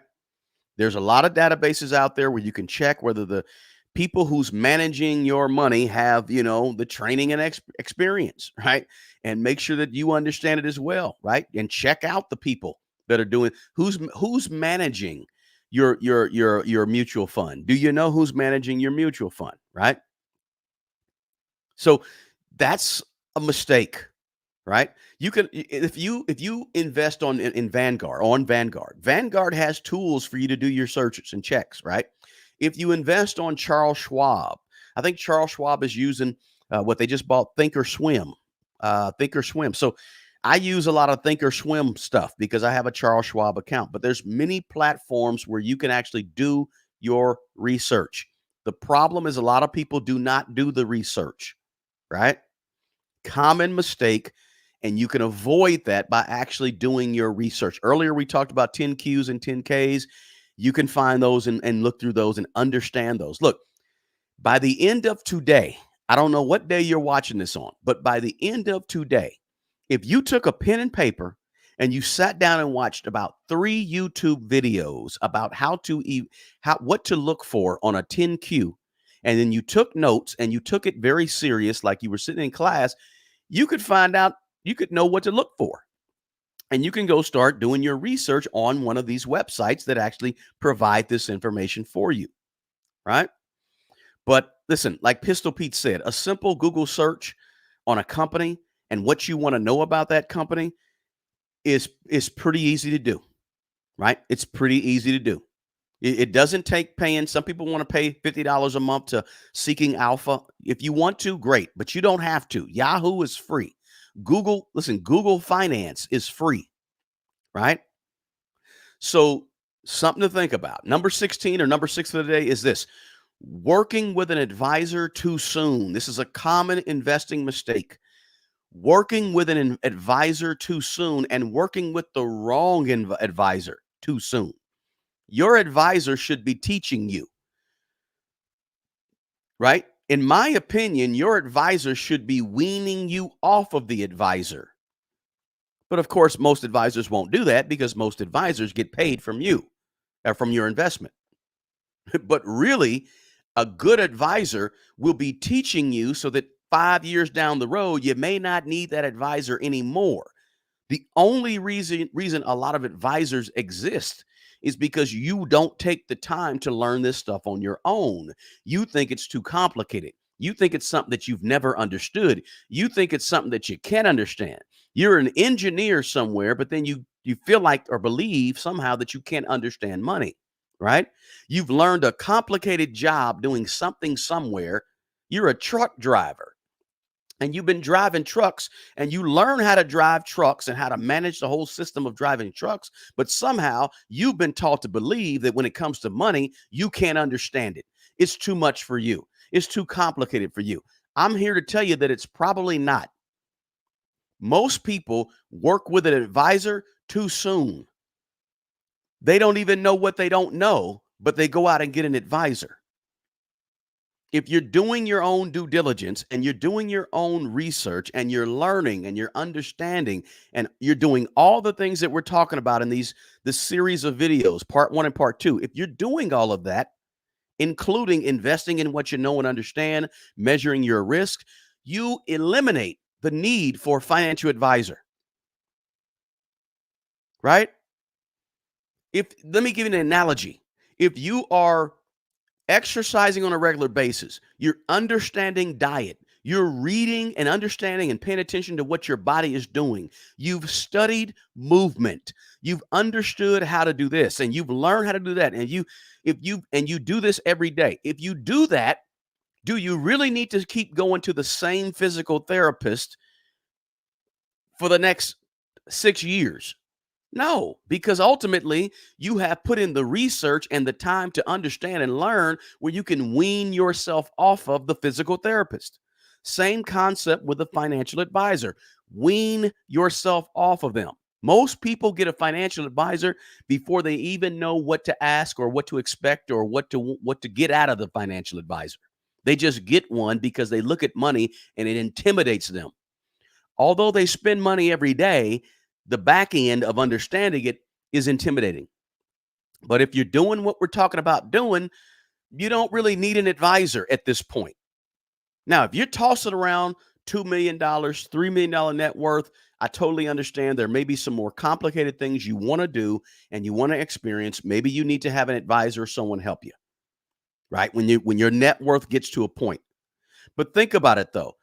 There's a lot of databases out there where you can check whether the people who's managing your money have, the training and experience, right? And make sure that you understand it as well, right? And check out the people that are doing who's managing your mutual fund. Do you know who's managing your mutual fund, right? So that's a mistake, right? You can if you invest in Vanguard has tools for you to do your searches and checks, right? If you invest on Charles Schwab, I think Charles Schwab is using what they just bought, Thinkorswim. So I use a lot of Thinkorswim stuff because I have a Charles Schwab account, but there's many platforms where you can actually do your research. The problem is a lot of people do not do the research, right? Common mistake, and you can avoid that by actually doing your research. Earlier, we talked about 10Qs and 10Ks. You can find those and look through those and understand those. Look, by the end of today, I don't know what day you're watching this on, but by the end of today, if you took a pen and paper and you sat down and watched about 3 YouTube videos about how what to look for on a 10Q, and then you took notes and you took it very serious, like you were sitting in class, you could find out, you could know what to look for. And you can go start doing your research on one of these websites that actually provide this information for you, right? But listen, like Pistol Pete said, a simple Google search on a company and what you want to know about that company is pretty easy to do, right? It's pretty easy to do. It doesn't take paying. Some people want to pay $50 a month to Seeking Alpha. If you want to, great, but you don't have to. Yahoo is free. Google Finance is free, right? So something to think about. Number 16 or number 6 for the day is this: working with an advisor too soon. This is a common investing mistake. Working with an advisor too soon and working with the wrong advisor too soon. Your advisor should be teaching you, right? In my opinion, your advisor should be weaning you off of the advisor. But of course, most advisors won't do that because most advisors get paid from you or from your investment. But really, a good advisor will be teaching you so that 5 years down the road, you may not need that advisor anymore. The only reason a lot of advisors exist is because you don't take the time to learn this stuff on your own. You think it's too complicated. You think it's something that you've never understood. You think it's something that you can't understand. You're an engineer somewhere, but then you feel like or believe somehow that you can't understand money, right? You've learned a complicated job doing something somewhere. You're a truck driver and you've been driving trucks and you learn how to drive trucks and how to manage the whole system of driving trucks, but somehow you've been taught to believe that when it comes to money, you can't understand it. It's too much for you. It's too complicated for you. I'm here to tell you that it's probably not. Most people work with an advisor too soon. They don't even know what they don't know, but they go out and get an advisor. If you're doing your own due diligence and you're doing your own research and you're learning and you're understanding and you're doing all the things that we're talking about in this series of videos, part 1 and part 2, if you're doing all of that, including investing in what you know and understand, measuring your risk, you eliminate the need for a financial advisor, right? If Let me give you an analogy. If you are exercising on a regular basis, you're understanding diet, you're reading and understanding and paying attention to what your body is doing, you've studied movement, you've understood how to do this and you've learned how to do that, and you do this every day. If you do that, do you really need to keep going to the same physical therapist for the next 6 years? No, because ultimately you have put in the research and the time to understand and learn where you can wean yourself off of the physical therapist. Same concept with a financial advisor. Wean yourself off of them. Most people get a financial advisor before they even know what to ask or what to expect or what to get out of the financial advisor. They just get one because they look at money and it intimidates them. Although they spend money every day, the back end of understanding it is intimidating. But if you're doing what we're talking about doing, you don't really need an advisor at this point. Now, if you're tossing around $2 million, $3 million net worth, I totally understand there may be some more complicated things you want to do and you want to experience. Maybe you need to have an advisor or someone help you, right? When your net worth gets to a point. But think about it though.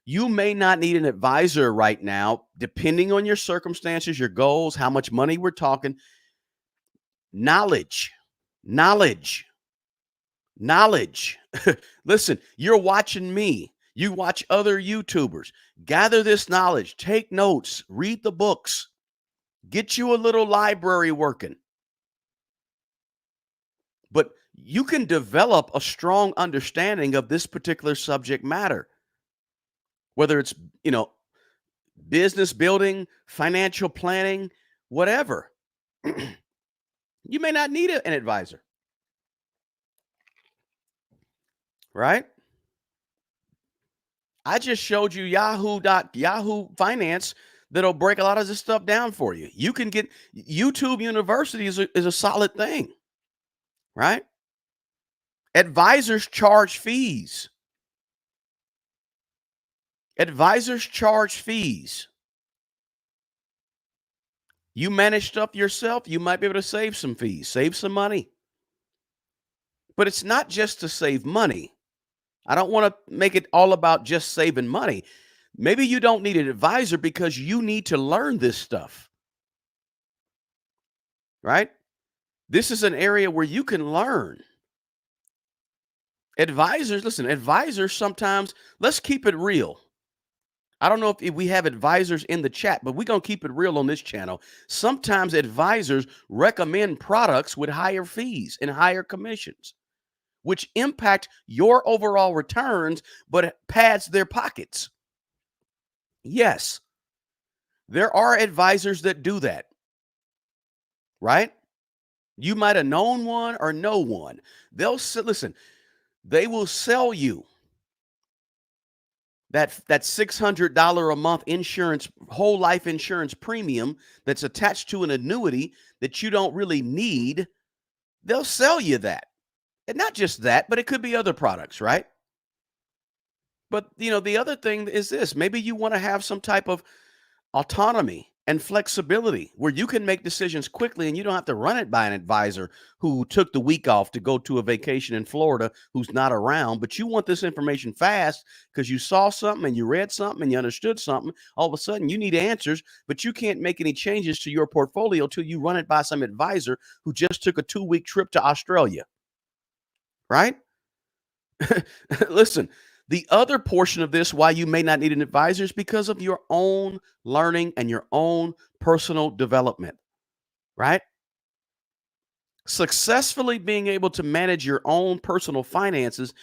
You may not need an advisor right now, depending on your circumstances, your goals, how much money we're talking. Knowledge, knowledge, knowledge. Listen, you're watching me. You watch other YouTubers. Gather this knowledge, take notes, read the books, get you a little library working. But you can develop a strong understanding of this particular subject matter, whether it's, business building, financial planning, whatever. You may not need an advisor, right? I just showed you Yahoo Finance that'll break a lot of this stuff down for you. You can get YouTube University is a solid thing, right? Advisors charge fees. Advisors charge fees. You manage stuff yourself, you might be able to save some fees, save some money. But it's not just to save money. I don't want to make it all about just saving money. Maybe you don't need an advisor because you need to learn this stuff, right? This is an area where you can learn. Advisors, listen, advisors sometimes, let's keep it real. I don't know if we have advisors in the chat, but we're going to keep it real on this channel. Sometimes advisors recommend products with higher fees and higher commissions, which impact your overall returns, but it pads their pockets. Yes, there are advisors that do that, right? You might have known one or know one. Listen, they will sell you that $600 a month insurance, whole life insurance premium that's attached to an annuity that you don't really need. They'll sell you that. And not just that, but it could be other products, right? But the other thing is this: maybe you want to have some type of autonomy and flexibility where you can make decisions quickly and you don't have to run it by an advisor who took the week off to go to a vacation in Florida who's not around. But you want this information fast because you saw something and you read something and you understood something. All of a sudden you need answers, but you can't make any changes to your portfolio till you run it by some advisor who just took a 2-week trip to Australia, right? Listen, the other portion of this, why you may not need an advisor, is because of your own learning and your own personal development, right? Successfully being able to manage your own personal finances,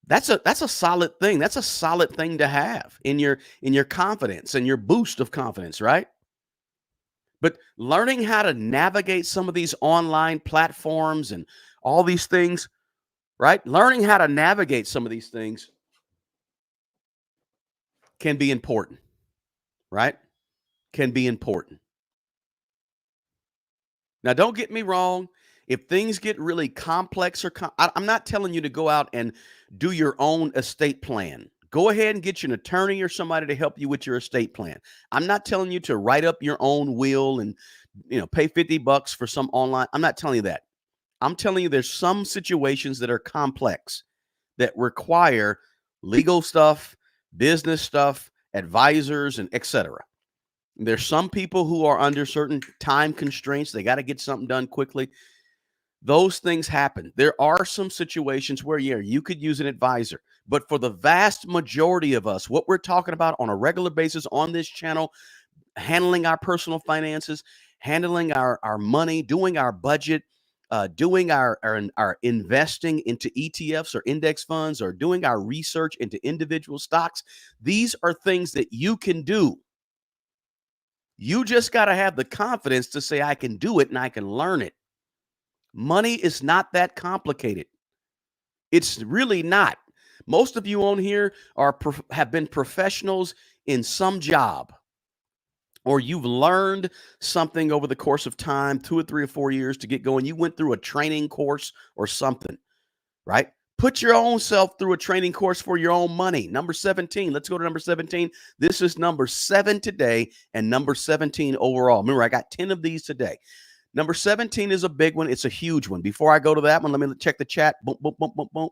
that's a solid thing. That's a solid thing to have in your confidence and your boost of confidence, right? But learning how to navigate some of these online platforms and all these things, right? Learning how to navigate some of these things can be important, right? Can be important. Now, don't get me wrong. If things get really complex I'm not telling you to go out and do your own estate plan. Go ahead and get you an attorney or somebody to help you with your estate plan. I'm not telling you to write up your own will and pay $50 for some online. I'm not telling you that. I'm telling you there's some situations that are complex that require legal stuff, business stuff, advisors, and etc. There's some people who are under certain time constraints. They got to get something done quickly. Those things happen. There are some situations where, yeah, you could use an advisor. But for the vast majority of us, what we're talking about on a regular basis on this channel, handling our personal finances, handling our money, doing our budget, doing our investing into ETFs or index funds, or doing our research into individual stocks. These are things that you can do. You just got to have the confidence to say, I can do it and I can learn it. Money is not that complicated. It's really not. Most of you on here have been professionals in some job, or you've learned something over the course of time, 2 or 3 or 4 years to get going. You went through a training course or something, right? Put your own self through a training course for your own money. Number 17. Let's go to number 17. This is number 7 today and number 17 overall. Remember, I got 10 of these today. Number 17 is a big one. It's a huge one. Before I go to that one, let me check the chat. Boom, boom, boom, boom, boom.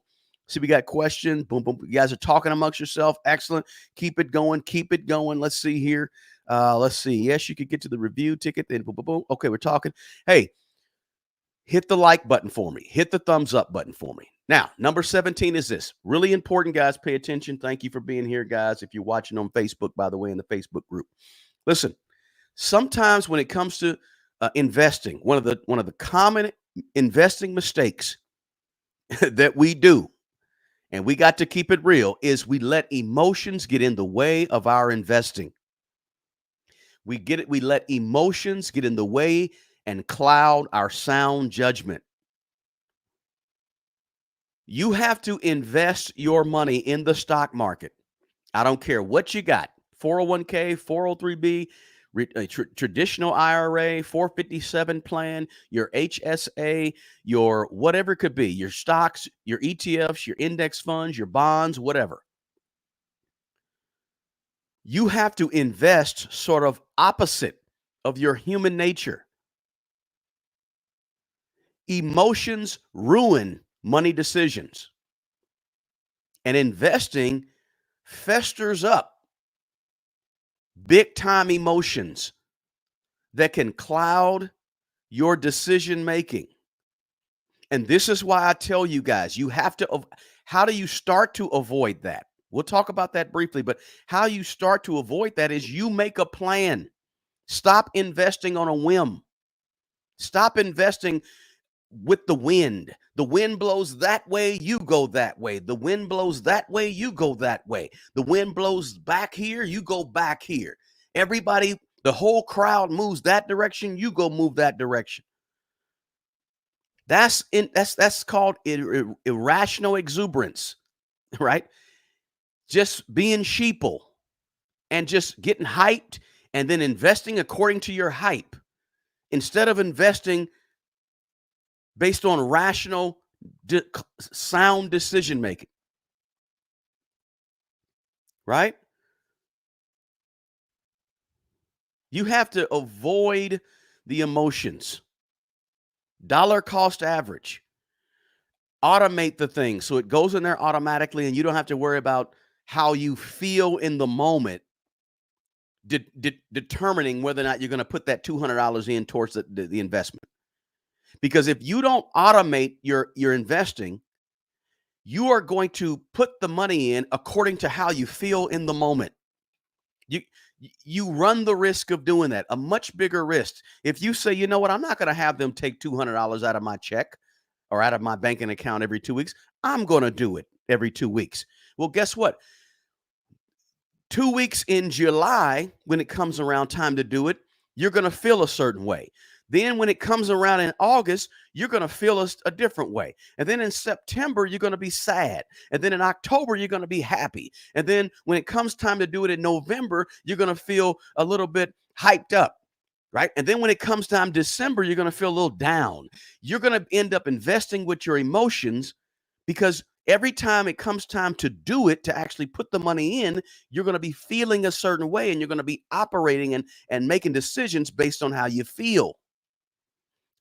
See, we got questions. Boom, boom. You guys are talking amongst yourself. Excellent. Keep it going. Keep it going. Let's see here. Let's see. Yes, you could get to the review ticket. Then boom, boom, boom. Okay, we're talking. Hey, hit the like button for me. Hit the thumbs up button for me. Now, number 17 is this. Really important, guys. Pay attention. Thank you for being here, guys. If you're watching on Facebook, by the way, in the Facebook group. Listen, sometimes when it comes to investing, one of the common investing mistakes that we do, and we got to keep it real, is we let emotions get in the way of our investing. We let emotions get in the way and cloud our sound judgment. You have to invest your money in the stock market. I don't care what you got, 401k, 403b, traditional IRA, 457 plan, your HSA, your whatever it could be, your stocks, your ETFs, your index funds, your bonds, whatever. You have to invest sort of opposite of your human nature. Emotions ruin money decisions, and investing festers up big time emotions that can cloud your decision making. And this is why I tell you guys, you have to, how do you start to avoid that? We'll talk about that briefly, but how you start to avoid that is you make a plan. Stop investing on a whim. Stop investing with the wind. The wind blows that way, you go that way. The wind blows that way, you go that way. The wind blows back here, you go back here. Everybody, the whole crowd moves that direction, you go move that direction. That's called irrational exuberance, right? Just being sheeple and just getting hyped and then investing according to your hype instead of investing based on rational, sound decision making, right? You have to avoid the emotions. Dollar cost average. Automate the thing so it goes in there automatically and you don't have to worry about how you feel in the moment determining whether or not you're going to put that $200 in towards the investment. Because if you don't automate your investing, you are going to put the money in according to how you feel in the moment. You run the risk of doing that, a much bigger risk. If you say, you know what, I'm not going to have them take $200 out of my check or out of my banking account every 2 weeks. I'm going to do it every 2 weeks. Well, guess what? 2 weeks in July, when it comes around time to do it, you're going to feel a certain way. Then when it comes around in August, you're going to feel a different way. And then in September, you're going to be sad. And then in October, you're going to be happy. And then when it comes time to do it in November, you're going to feel a little bit hyped up, right? And then when it comes time December, you're going to feel a little down. You're going to end up investing with your emotions because every time it comes time to do it, to actually put the money in, you're going to be feeling a certain way and you're going to be operating and making decisions based on how you feel.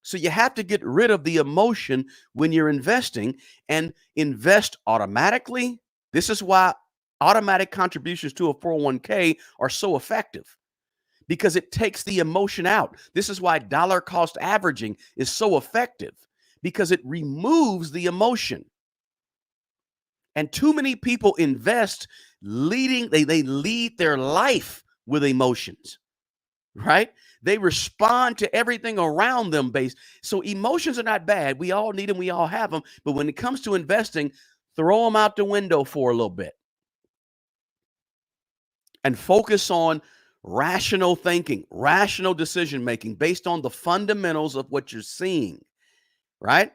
So you have to get rid of the emotion when you're investing and invest automatically. This is why automatic contributions to a 401k are so effective because it takes the emotion out. This is why dollar cost averaging is so effective because it removes the emotion. And too many people invest they lead their life with emotions, right? They respond to everything around them based. So emotions are not bad. We all need them. We all have them. But when it comes to investing, throw them out the window for a little bit and focus on rational thinking, rational decision making based on the fundamentals of what you're seeing, right?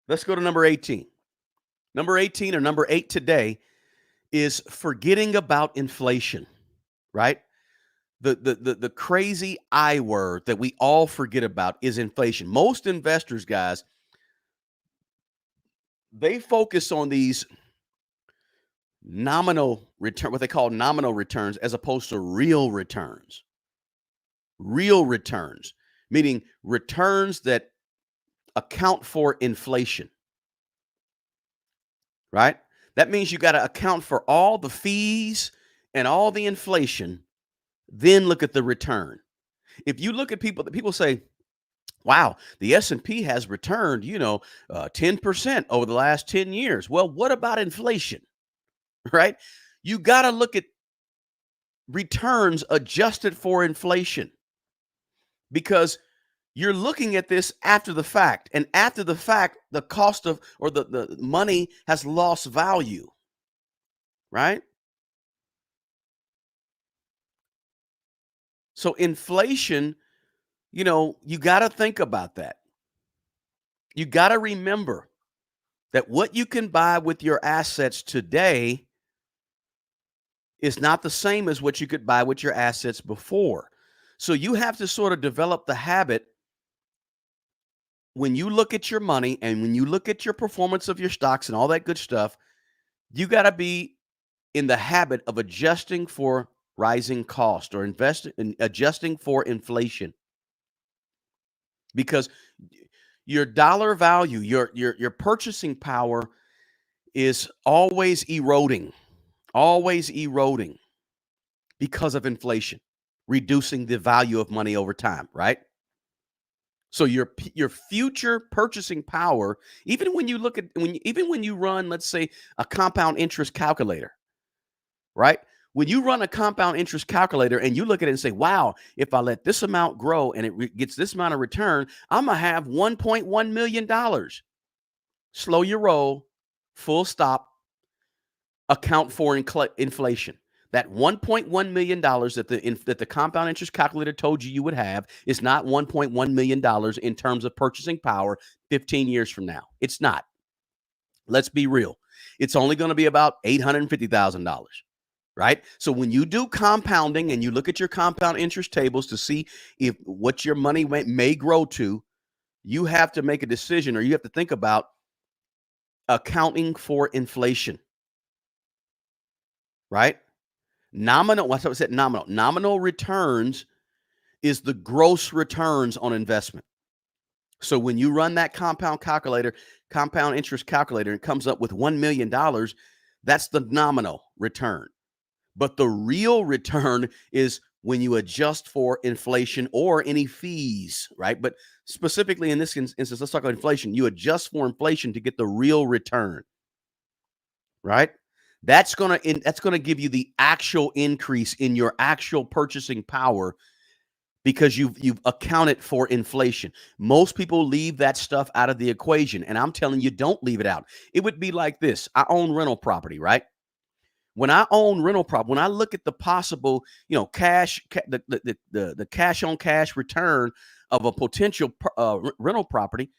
Let's go to number 18. Number 18 or number 8 today is forgetting about inflation, right? The crazy I word that we all forget about is inflation. Most investors, guys, they focus on these nominal return, what they call nominal returns, as opposed to real returns. Real returns, meaning returns that account for inflation, right? That means you got to account for all the fees and all the inflation, then look at the return. If you look at people say, wow, the S&P has returned, 10% over the last 10 years. Well, what about inflation, right? You got to look at returns adjusted for inflation because you're looking at this after the fact. And after the fact, the cost of or the money has lost value, right? So inflation, you got to think about that. You got to remember that what you can buy with your assets today is not the same as what you could buy with your assets before. So you have to sort of develop the habit when you look at your money and when you look at your performance of your stocks and all that good stuff, you got to be in the habit of adjusting for rising cost or invest in adjusting for inflation because your dollar value, your purchasing power is always eroding because of inflation, reducing the value of money over time, right? So your future purchasing power, even when you look at even when you run, let's say, a compound interest calculator, right? When you run a compound interest calculator and you look at it and say, "Wow, if I let this amount grow and gets this amount of return, I'm gonna have $1.1 million." Slow your roll, full stop. Account for inflation. That $1.1 million that the compound interest calculator told you would have is not $1.1 million in terms of purchasing power 15 years from now. It's not. Let's be real. It's only going to be about $850,000, right? So when you do compounding and you look at your compound interest tables to see if what your money may grow to, you have to make a decision or you have to think about accounting for inflation, right? Nominal, what's I said nominal. Nominal returns is the gross returns on investment. So when you run that compound interest calculator, and it comes up with $1 million, that's the nominal return. But the real return is when you adjust for inflation or any fees, right? But specifically in this instance, let's talk about inflation. You adjust for inflation to get the real return, right? That's gonna give you the actual increase in your actual purchasing power because you've accounted for inflation. Most people leave that stuff out of the equation, and I'm telling you, don't leave it out. It would be like this: I own rental property, right? When I own rental property, when I look at the possible, the cash on cash return of a potential rental property,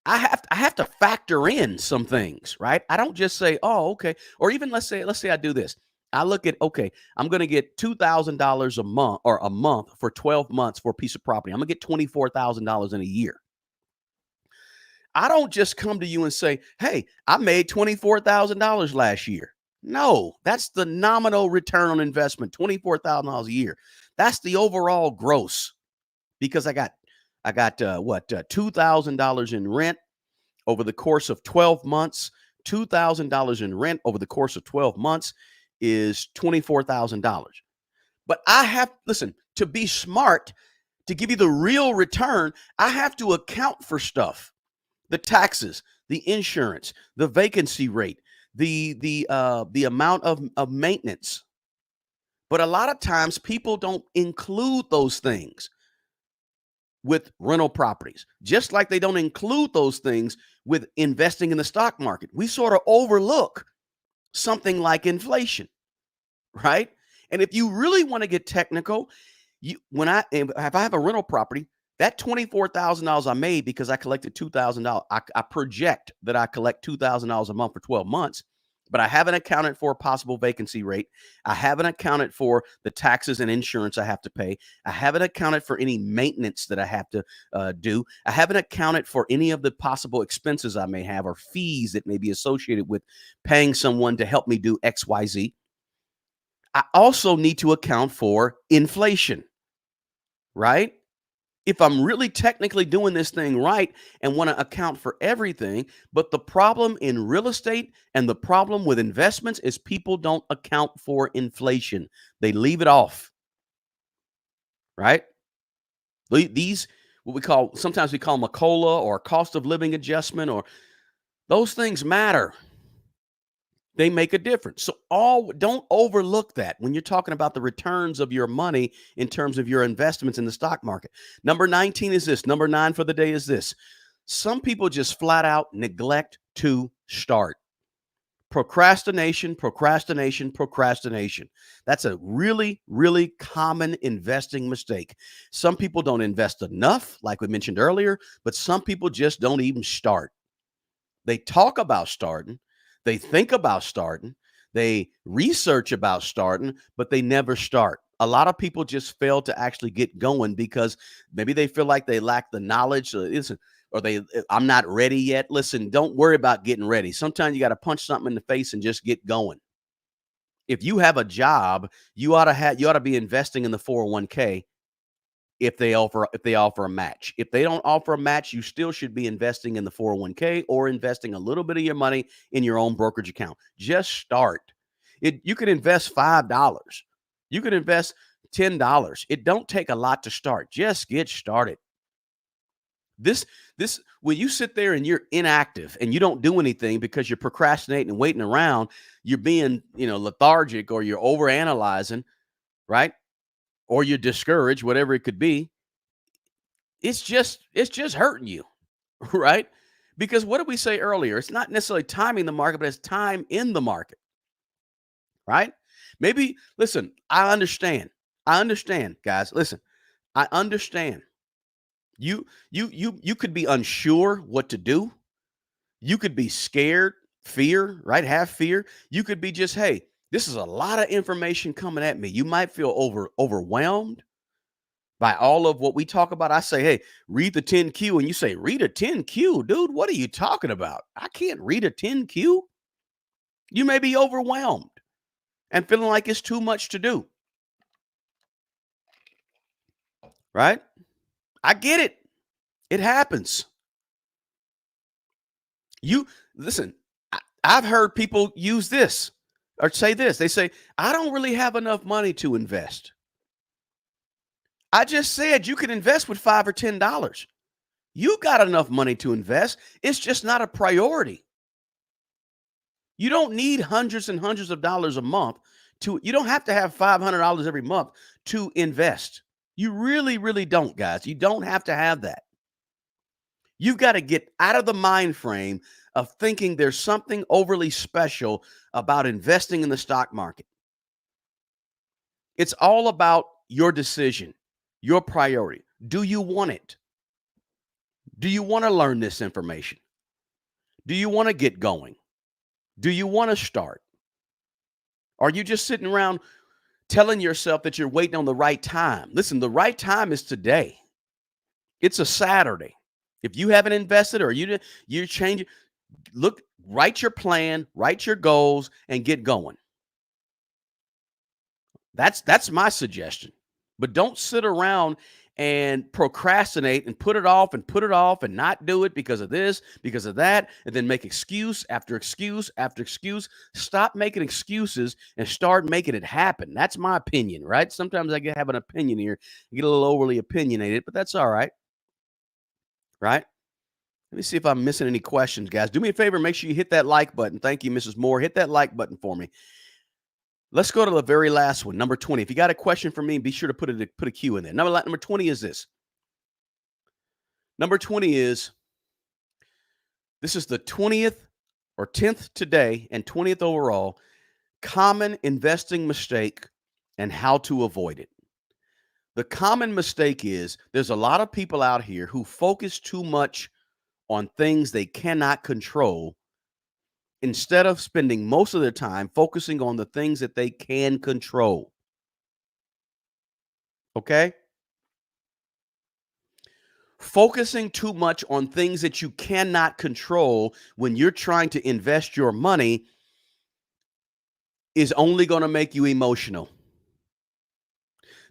I have to factor in some things, right? I don't just say, "Oh, okay." Or even let's say I do this. I look at, okay, I'm going to get $2,000 a month or a month for 12 months for a piece of property. I'm going to get $24,000 in a year. I don't just come to you and say, "Hey, I made $24,000 last year." No, that's the nominal return on investment, $24,000 a year. That's the overall gross because I got $2,000 in rent over the course of 12 months. $2,000 in rent over the course of 12 months is $24,000. But listen, to be smart, to give you the real return, I have to account for stuff: the taxes, the insurance, the vacancy rate, the amount of maintenance. But a lot of times people don't include those things with rental properties, just like they don't include those things with investing in the stock market. We sort of overlook something like inflation, right? And if you really want to get technical, if I have a rental property, that $24,000 I made because I collected $2,000, I project that I collect $2,000 a month for 12 months. But I haven't accounted for a possible vacancy rate. I haven't accounted for the taxes and insurance I have to pay. I haven't accounted for any maintenance that I have to do. I haven't accounted for any of the possible expenses I may have or fees that may be associated with paying someone to help me do XYZ. I also need to account for inflation, right? If I'm really technically doing this thing right and want to account for everything. But the problem in real estate and the problem with investments is people don't account for inflation. They leave it off, right? These, sometimes we call them a COLA or cost of living adjustment, or those things matter. They make a difference. So don't overlook that when you're talking about the returns of your money in terms of your investments in the stock market. Number 19 is this. Number 9 for the day is this. Some people just flat out neglect to start. Procrastination, procrastination, procrastination. That's a really, really common investing mistake. Some people don't invest enough, like we mentioned earlier, but some people just don't even start. They talk about starting, they think about starting, they research about starting, but they never start. A lot of people just fail to actually get going because maybe they feel like they lack the knowledge, or I'm not ready yet. Listen, don't worry about getting ready. Sometimes you got to punch something in the face and just get going. If you have a job, you ought to be investing in the 401k if they offer a match. If they don't offer a match, you still should be investing in the 401k or investing a little bit of your money in your own brokerage account. Just start. You can invest $5. You can invest $10. It don't take a lot to start. Just get started. This when you sit there and you're inactive and you don't do anything because you're procrastinating and waiting around, you're being, lethargic, or you're over analyzing, right? Or you're discouraged, whatever it could be. It's just hurting you, right? Because what did we say earlier? It's not necessarily timing the market, but it's time in the market, right? Maybe listen, I understand. I understand, guys. Listen, I understand. You could be unsure what to do. You could be scared, fear, right? Have fear. You could be just, hey, this is a lot of information coming at me. You might feel overwhelmed by all of what we talk about. I say, hey, read the 10Q. And you say, read a 10Q, dude. What are you talking about? I can't read a 10Q. You may be overwhelmed and feeling like it's too much to do, right? I get it. It happens. You listen, I've heard people use this or say this. They say, I don't really have enough money to invest. I just said you can invest with $5 or $10. You got enough money to invest. It's just not a priority. You don't need hundreds and hundreds of dollars a month you don't have to have $500 every month to invest. You really, really don't, guys. You don't have to have that. You've got to get out of the mind frame of thinking there's something overly special about investing in the stock market. It's all about your decision, your priority. Do you want it? Do you want to learn this information? Do you want to get going? Do you want to start? Are you just sitting around telling yourself that you're waiting on the right time? Listen, the right time is today. It's a Saturday. If you haven't invested or you're changing, write your plan, write your goals, and get going. That's my suggestion. But don't sit around and procrastinate and put it off and not do it because of this, because of that, and then make excuse after excuse after excuse. Stop making excuses and start making it happen. That's my opinion, right? Sometimes I have an opinion here, get a little overly opinionated, but that's all right. Right? Let me see if I'm missing any questions, guys. Do me a favor, make sure you hit that like button. Thank you, Mrs. Moore. Hit that like button for me. Let's go to the very last one, number 20. If you got a question for me, be sure to put a Q in there. Number 20 is this. Number 20 is, this is the 20th or 10th today and 20th overall common investing mistake and how to avoid it. The common mistake is there's a lot of people out here who focus too much on things they cannot control instead of spending most of their time focusing on the things that they can control. Okay? Focusing too much on things that you cannot control when you're trying to invest your money is only going to make you emotional.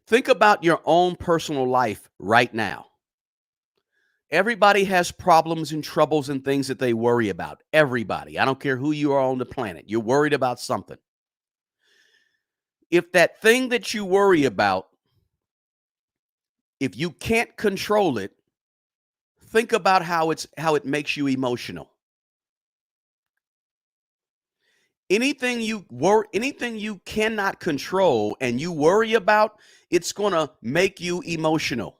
Think about your own personal life right now. Everybody has problems and troubles and things that they worry about. Everybody. I don't care who you are on the planet. You're worried about something. If that thing that you worry about, if you can't control it, think about how it makes you emotional. Anything you cannot control and you worry about, it's going to make you emotional.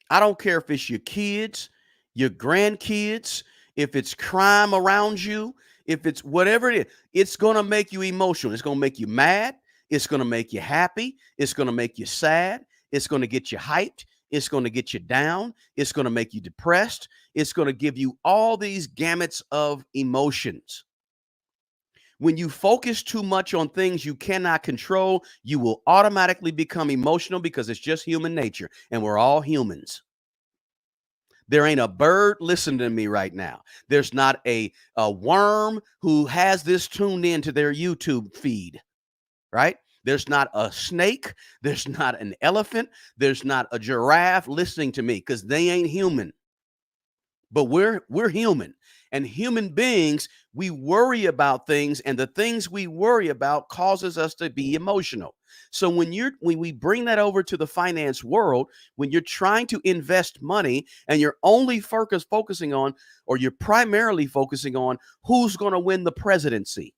I don't care if it's your kids, your grandkids, if it's crime around you, if it's whatever it is, it's going to make you emotional. It's going to make you mad. It's going to make you happy. It's going to make you sad. It's going to get you hyped. It's going to get you down. It's going to make you depressed. It's going to give you all these gamuts of emotions. When you focus too much on things you cannot control, you will automatically become emotional because it's just human nature, and we're all humans. There ain't a bird listening to me right now. There's not a worm who has this tuned into their YouTube feed, right? There's not a snake. There's not an elephant. There's not a giraffe listening to me because they ain't human. But we're human, and human beings, we worry about things, and the things we worry about causes us to be emotional. So when we bring that over to the finance world, when you're trying to invest money and you're only focusing on, or you're primarily focusing on who's going to win the presidency.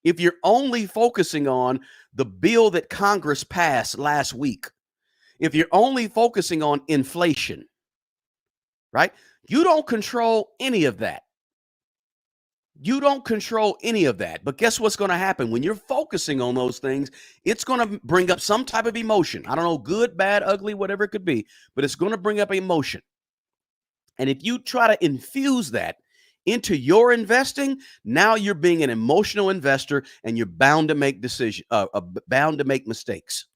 If you're only focusing on the bill that Congress passed last week, if you're only focusing on inflation, right? You don't control any of that. You don't control any of that. But guess what's going to happen? When you're focusing on those things, it's going to bring up some type of emotion. I don't know, good, bad, ugly, whatever it could be, but it's going to bring up emotion. And if you try to infuse that into your investing, now you're being an emotional investor, and you're bound to make bound to make mistakes.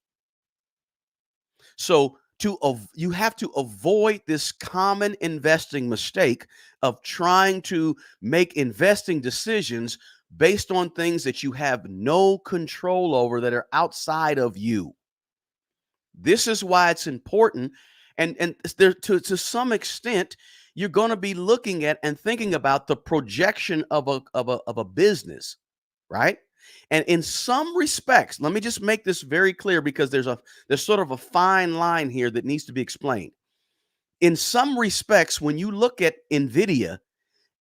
So you have to avoid this common investing mistake of trying to make investing decisions based on things that you have no control over, that are outside of you. This is why it's important. And there, to some extent, you're going to be looking at and thinking about the projection of a business, right? And in some respects, let me just make this very clear, because there's sort of a fine line here that needs to be explained. In some respects, when you look at Nvidia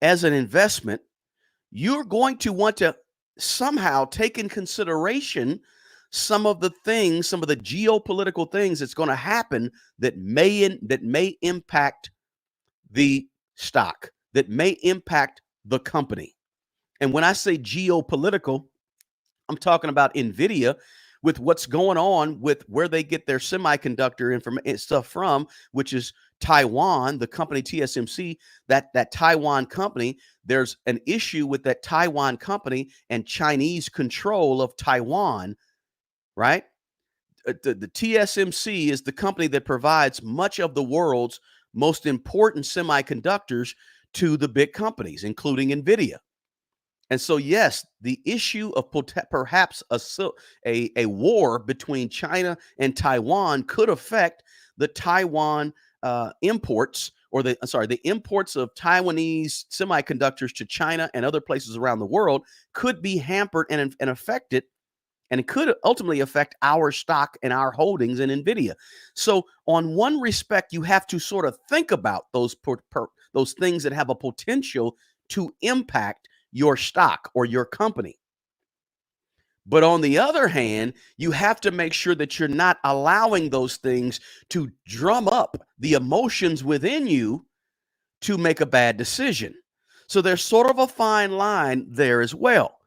as an investment, you're going to want to somehow take in consideration some of the geopolitical things that's going to happen that may impact the stock, that may impact the company. And when I say geopolitical, I'm talking about Nvidia, with what's going on with where they get their semiconductor stuff from, which is Taiwan, the company TSMC, that Taiwan company. There's an issue with that Taiwan company and Chinese control of Taiwan, right? The TSMC is the company that provides much of the world's most important semiconductors to the big companies, including Nvidia. And so, yes, the issue of perhaps a war between China and Taiwan could affect the Taiwan imports, or the imports of Taiwanese semiconductors to China and other places around the world could be hampered and affected, and it could ultimately affect our stock and our holdings in Nvidia. So, on one respect, you have to sort of think about those things that have a potential to impact your stock or your company. But on the other hand, you have to make sure that you're not allowing those things to drum up the emotions within you to make a bad decision. So there's sort of a fine line there as well,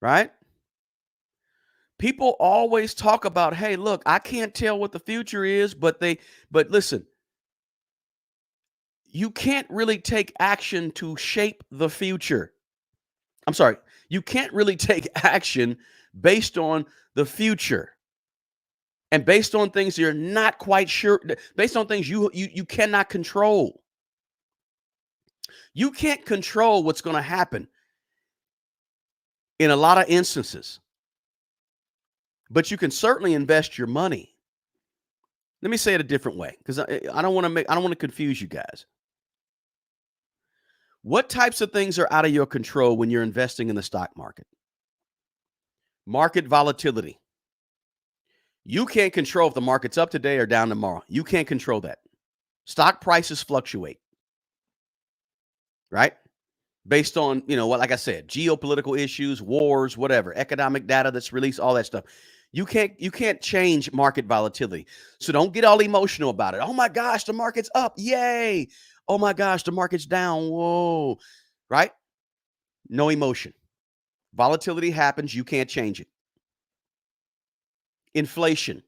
right? People always talk about, hey, look, I can't tell what the future is, but listen, you can't really take action to shape the future. I'm sorry, you can't really take action based on the future, and based on things you're not quite sure, based on things you cannot control. You can't control what's going to happen in a lot of instances, but you can certainly invest your money. Let me say it a different way, because I don't want to confuse you guys. What types of things are out of your control when you're investing in the stock market? Market volatility. You can't control if the market's up today or down tomorrow. You can't control that. Stock prices fluctuate, right? Based on, like I said, geopolitical issues, wars, whatever, economic data that's released, all that stuff. You can't change market volatility. So don't get all emotional about it. Oh my gosh, the market's up. Yay. Oh my gosh, the market's down. Whoa. Right? No emotion. Volatility happens. You can't change it. Inflation.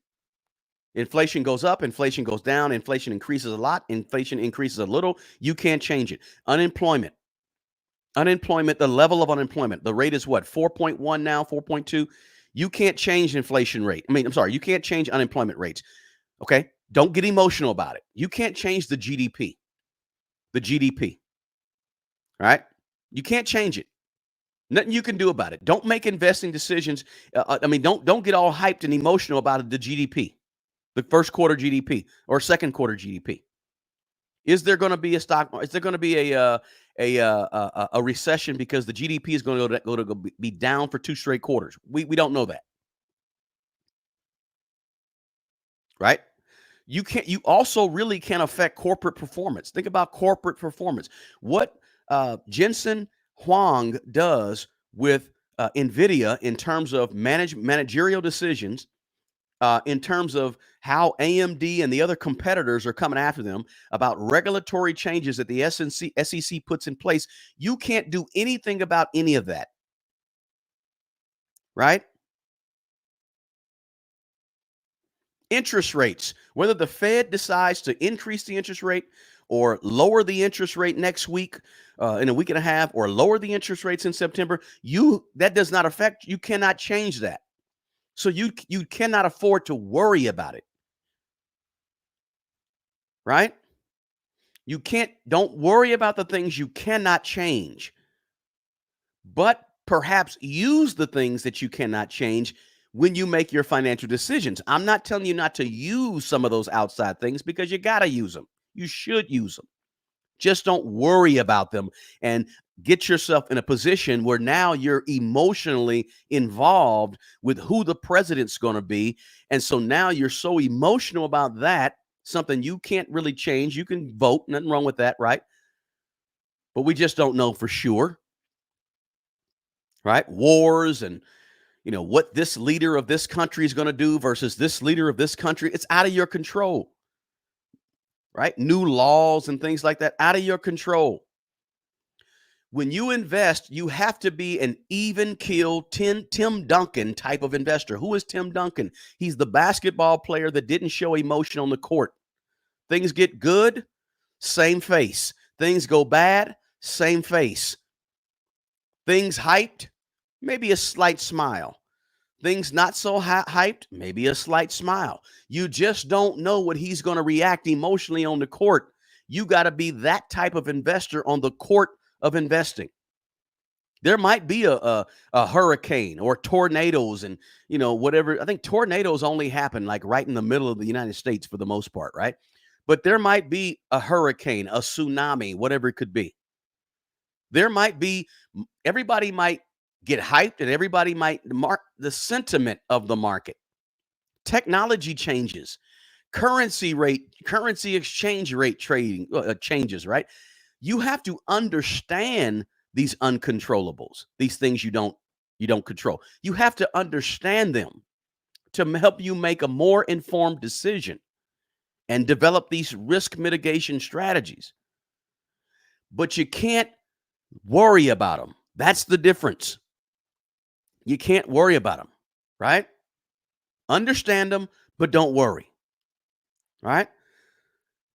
Inflation goes up, inflation goes down, inflation increases a lot, inflation increases a little. You can't change it. Unemployment. Unemployment, the level of unemployment, the rate is what? 4.1 now, 4.2. You can't change inflation rate. I'm sorry, you can't change unemployment rates. Okay? Don't get emotional about it. You can't change the GDP. The GDP. All right? You can't change it. Nothing you can do about it. Don't make investing decisions. Don't get all hyped and emotional about the GDP, the first quarter GDP or second quarter GDP. Is there going to be a stock? Is there going to be a recession because the GDP is going to be down for 2 straight quarters? We don't know that, right? You can't. You also really can affect corporate performance. Think about corporate performance. What Jensen Huang does with Nvidia in terms of managerial decisions, in terms of how AMD and the other competitors are coming after them about regulatory changes that the SEC puts in place. You can't do anything about any of that, right? Interest rates, whether the Fed decides to increase the interest rate or lower the interest rate next week, in a week and a half, or lower the interest rates in September, that does not affect, you cannot change that. So you cannot afford to worry about it, right? Don't worry about the things you cannot change, but perhaps use the things that you cannot change when you make your financial decisions. I'm not telling you not to use some of those outside things, because you got to use them. You should use them. Just don't worry about them and get yourself in a position where now you're emotionally involved with who the president's going to be. And so now you're so emotional about that, something you can't really change. You can vote, nothing wrong with that, right? But we just don't know for sure, right? Wars and what this leader of this country is going to do versus this leader of this country, it's out of your control, right? New laws and things like that, out of your control. When you invest, you have to be an even keel Tim Duncan type of investor. Who is Tim Duncan? He's the basketball player that didn't show emotion on the court. Things get good, same face. Things go bad, same face. Things hyped, maybe a slight smile. Things not so hyped, maybe a slight smile. You just don't know what he's going to react emotionally on the court. You got to be that type of investor on the court of investing. There might be a hurricane or tornadoes and whatever. I think tornadoes only happen like right in the middle of the United States for the most part, right? But there might be a hurricane, a tsunami, whatever it could be. There might be, everybody might get hyped and everybody might mark the sentiment of the market. Technology changes, currency exchange rate trading changes, right? You have to understand these uncontrollables, these things you don't control. You have to understand them to help you make a more informed decision and develop these risk mitigation strategies. But you can't worry about them. That's the difference. You can't worry about them, right? Understand them, but don't worry, right?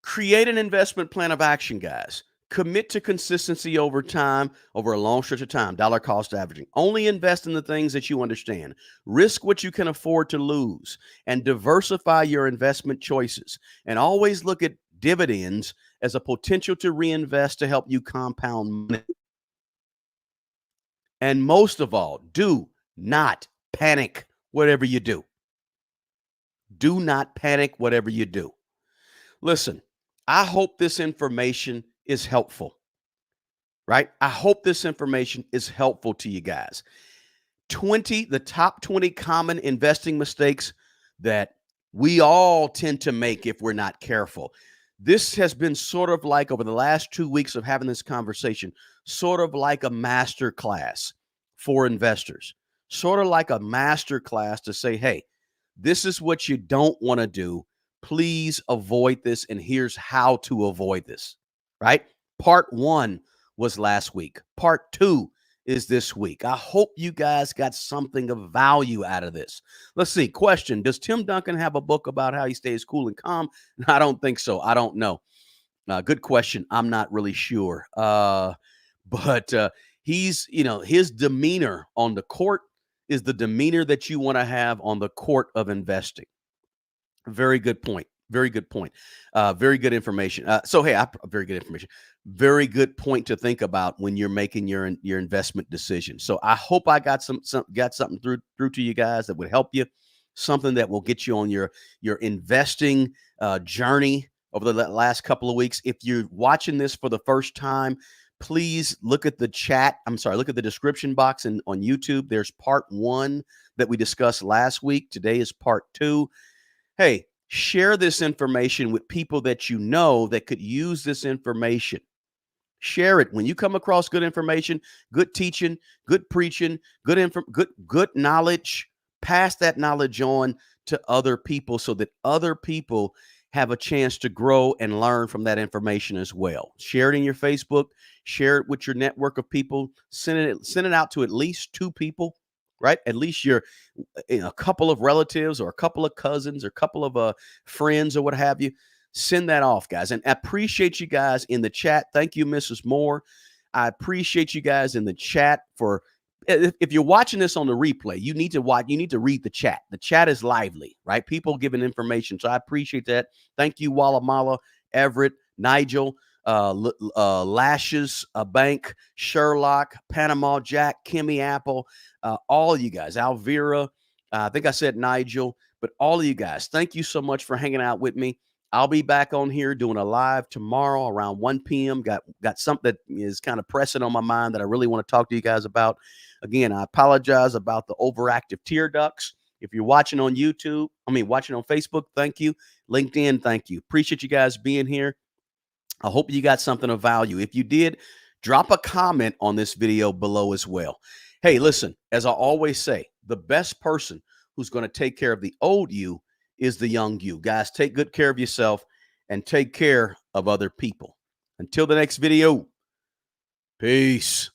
Create an investment plan of action, guys. Commit to consistency over time, over a long stretch of time, dollar cost averaging. Only invest in the things that you understand. Risk what you can afford to lose and diversify your investment choices. And always look at dividends as a potential to reinvest to help you compound money. And most of all, do not panic whatever you do. Do not panic whatever you do. Listen, I hope this information is helpful, right? I hope this information is helpful to you guys. The top 20 common investing mistakes that we all tend to make if we're not careful. This has been sort of like, over the last 2 weeks of having this conversation, sort of like a master class for investors, sort of like a master class to say, hey, this is what you don't want to do. Please avoid this, and here's how to avoid this. right? Part one was last week. Part two is this week. I hope you guys got something of value out of this. Let's see. Question: does Tim Duncan have a book about how he stays cool and calm? I don't think so. I don't know. Good question. I'm not really sure. But he's, his demeanor on the court is the demeanor that you want to have on the court of investing. Very good point. Very good point. Very good information. So hey, very good information. Very good point to think about when you're making your investment decision. So I hope I got got something through to you guys that would help you, something that will get you on your investing journey over the last couple of weeks. If you're watching this for the first time, please look at the chat. I'm sorry, look at the description box on YouTube. There's part one that we discussed last week. Today is part two. Hey, share this information with people that you know that could use this information. Share it. When you come across good information, good teaching, good preaching, good knowledge, pass that knowledge on to other people so that other people have a chance to grow and learn from that information as well. Share it in your Facebook, share it with your network of people, send it out to at least two people, right? At least a couple of relatives or a couple of cousins or a couple of friends or what have you. Send that off, guys. And I appreciate you guys in the chat. Thank you, Mrs. Moore. I appreciate you guys in the chat for if you're watching this on the replay, you need to watch, you need to read the chat. The chat is lively, right? People giving information. So I appreciate that. Thank you, Wallamala, Everett, Nigel, Lashes, Bank, Sherlock, Panama Jack, Kimmy Apple, all of you guys, Alvira, I think I said Nigel, but all of you guys, thank you so much for hanging out with me. I'll be back on here doing a live tomorrow around 1 p.m. Got something that is kind of pressing on my mind that I really want to talk to you guys about. Again, I apologize about the overactive tear ducts. If you're watching on YouTube, watching on Facebook, thank you. LinkedIn, thank you. Appreciate you guys being here. I hope you got something of value. If you did, drop a comment on this video below as well. Hey, listen, as I always say, the best person who's going to take care of the old you is the young you. Guys, take good care of yourself and take care of other people. Until the next video, peace.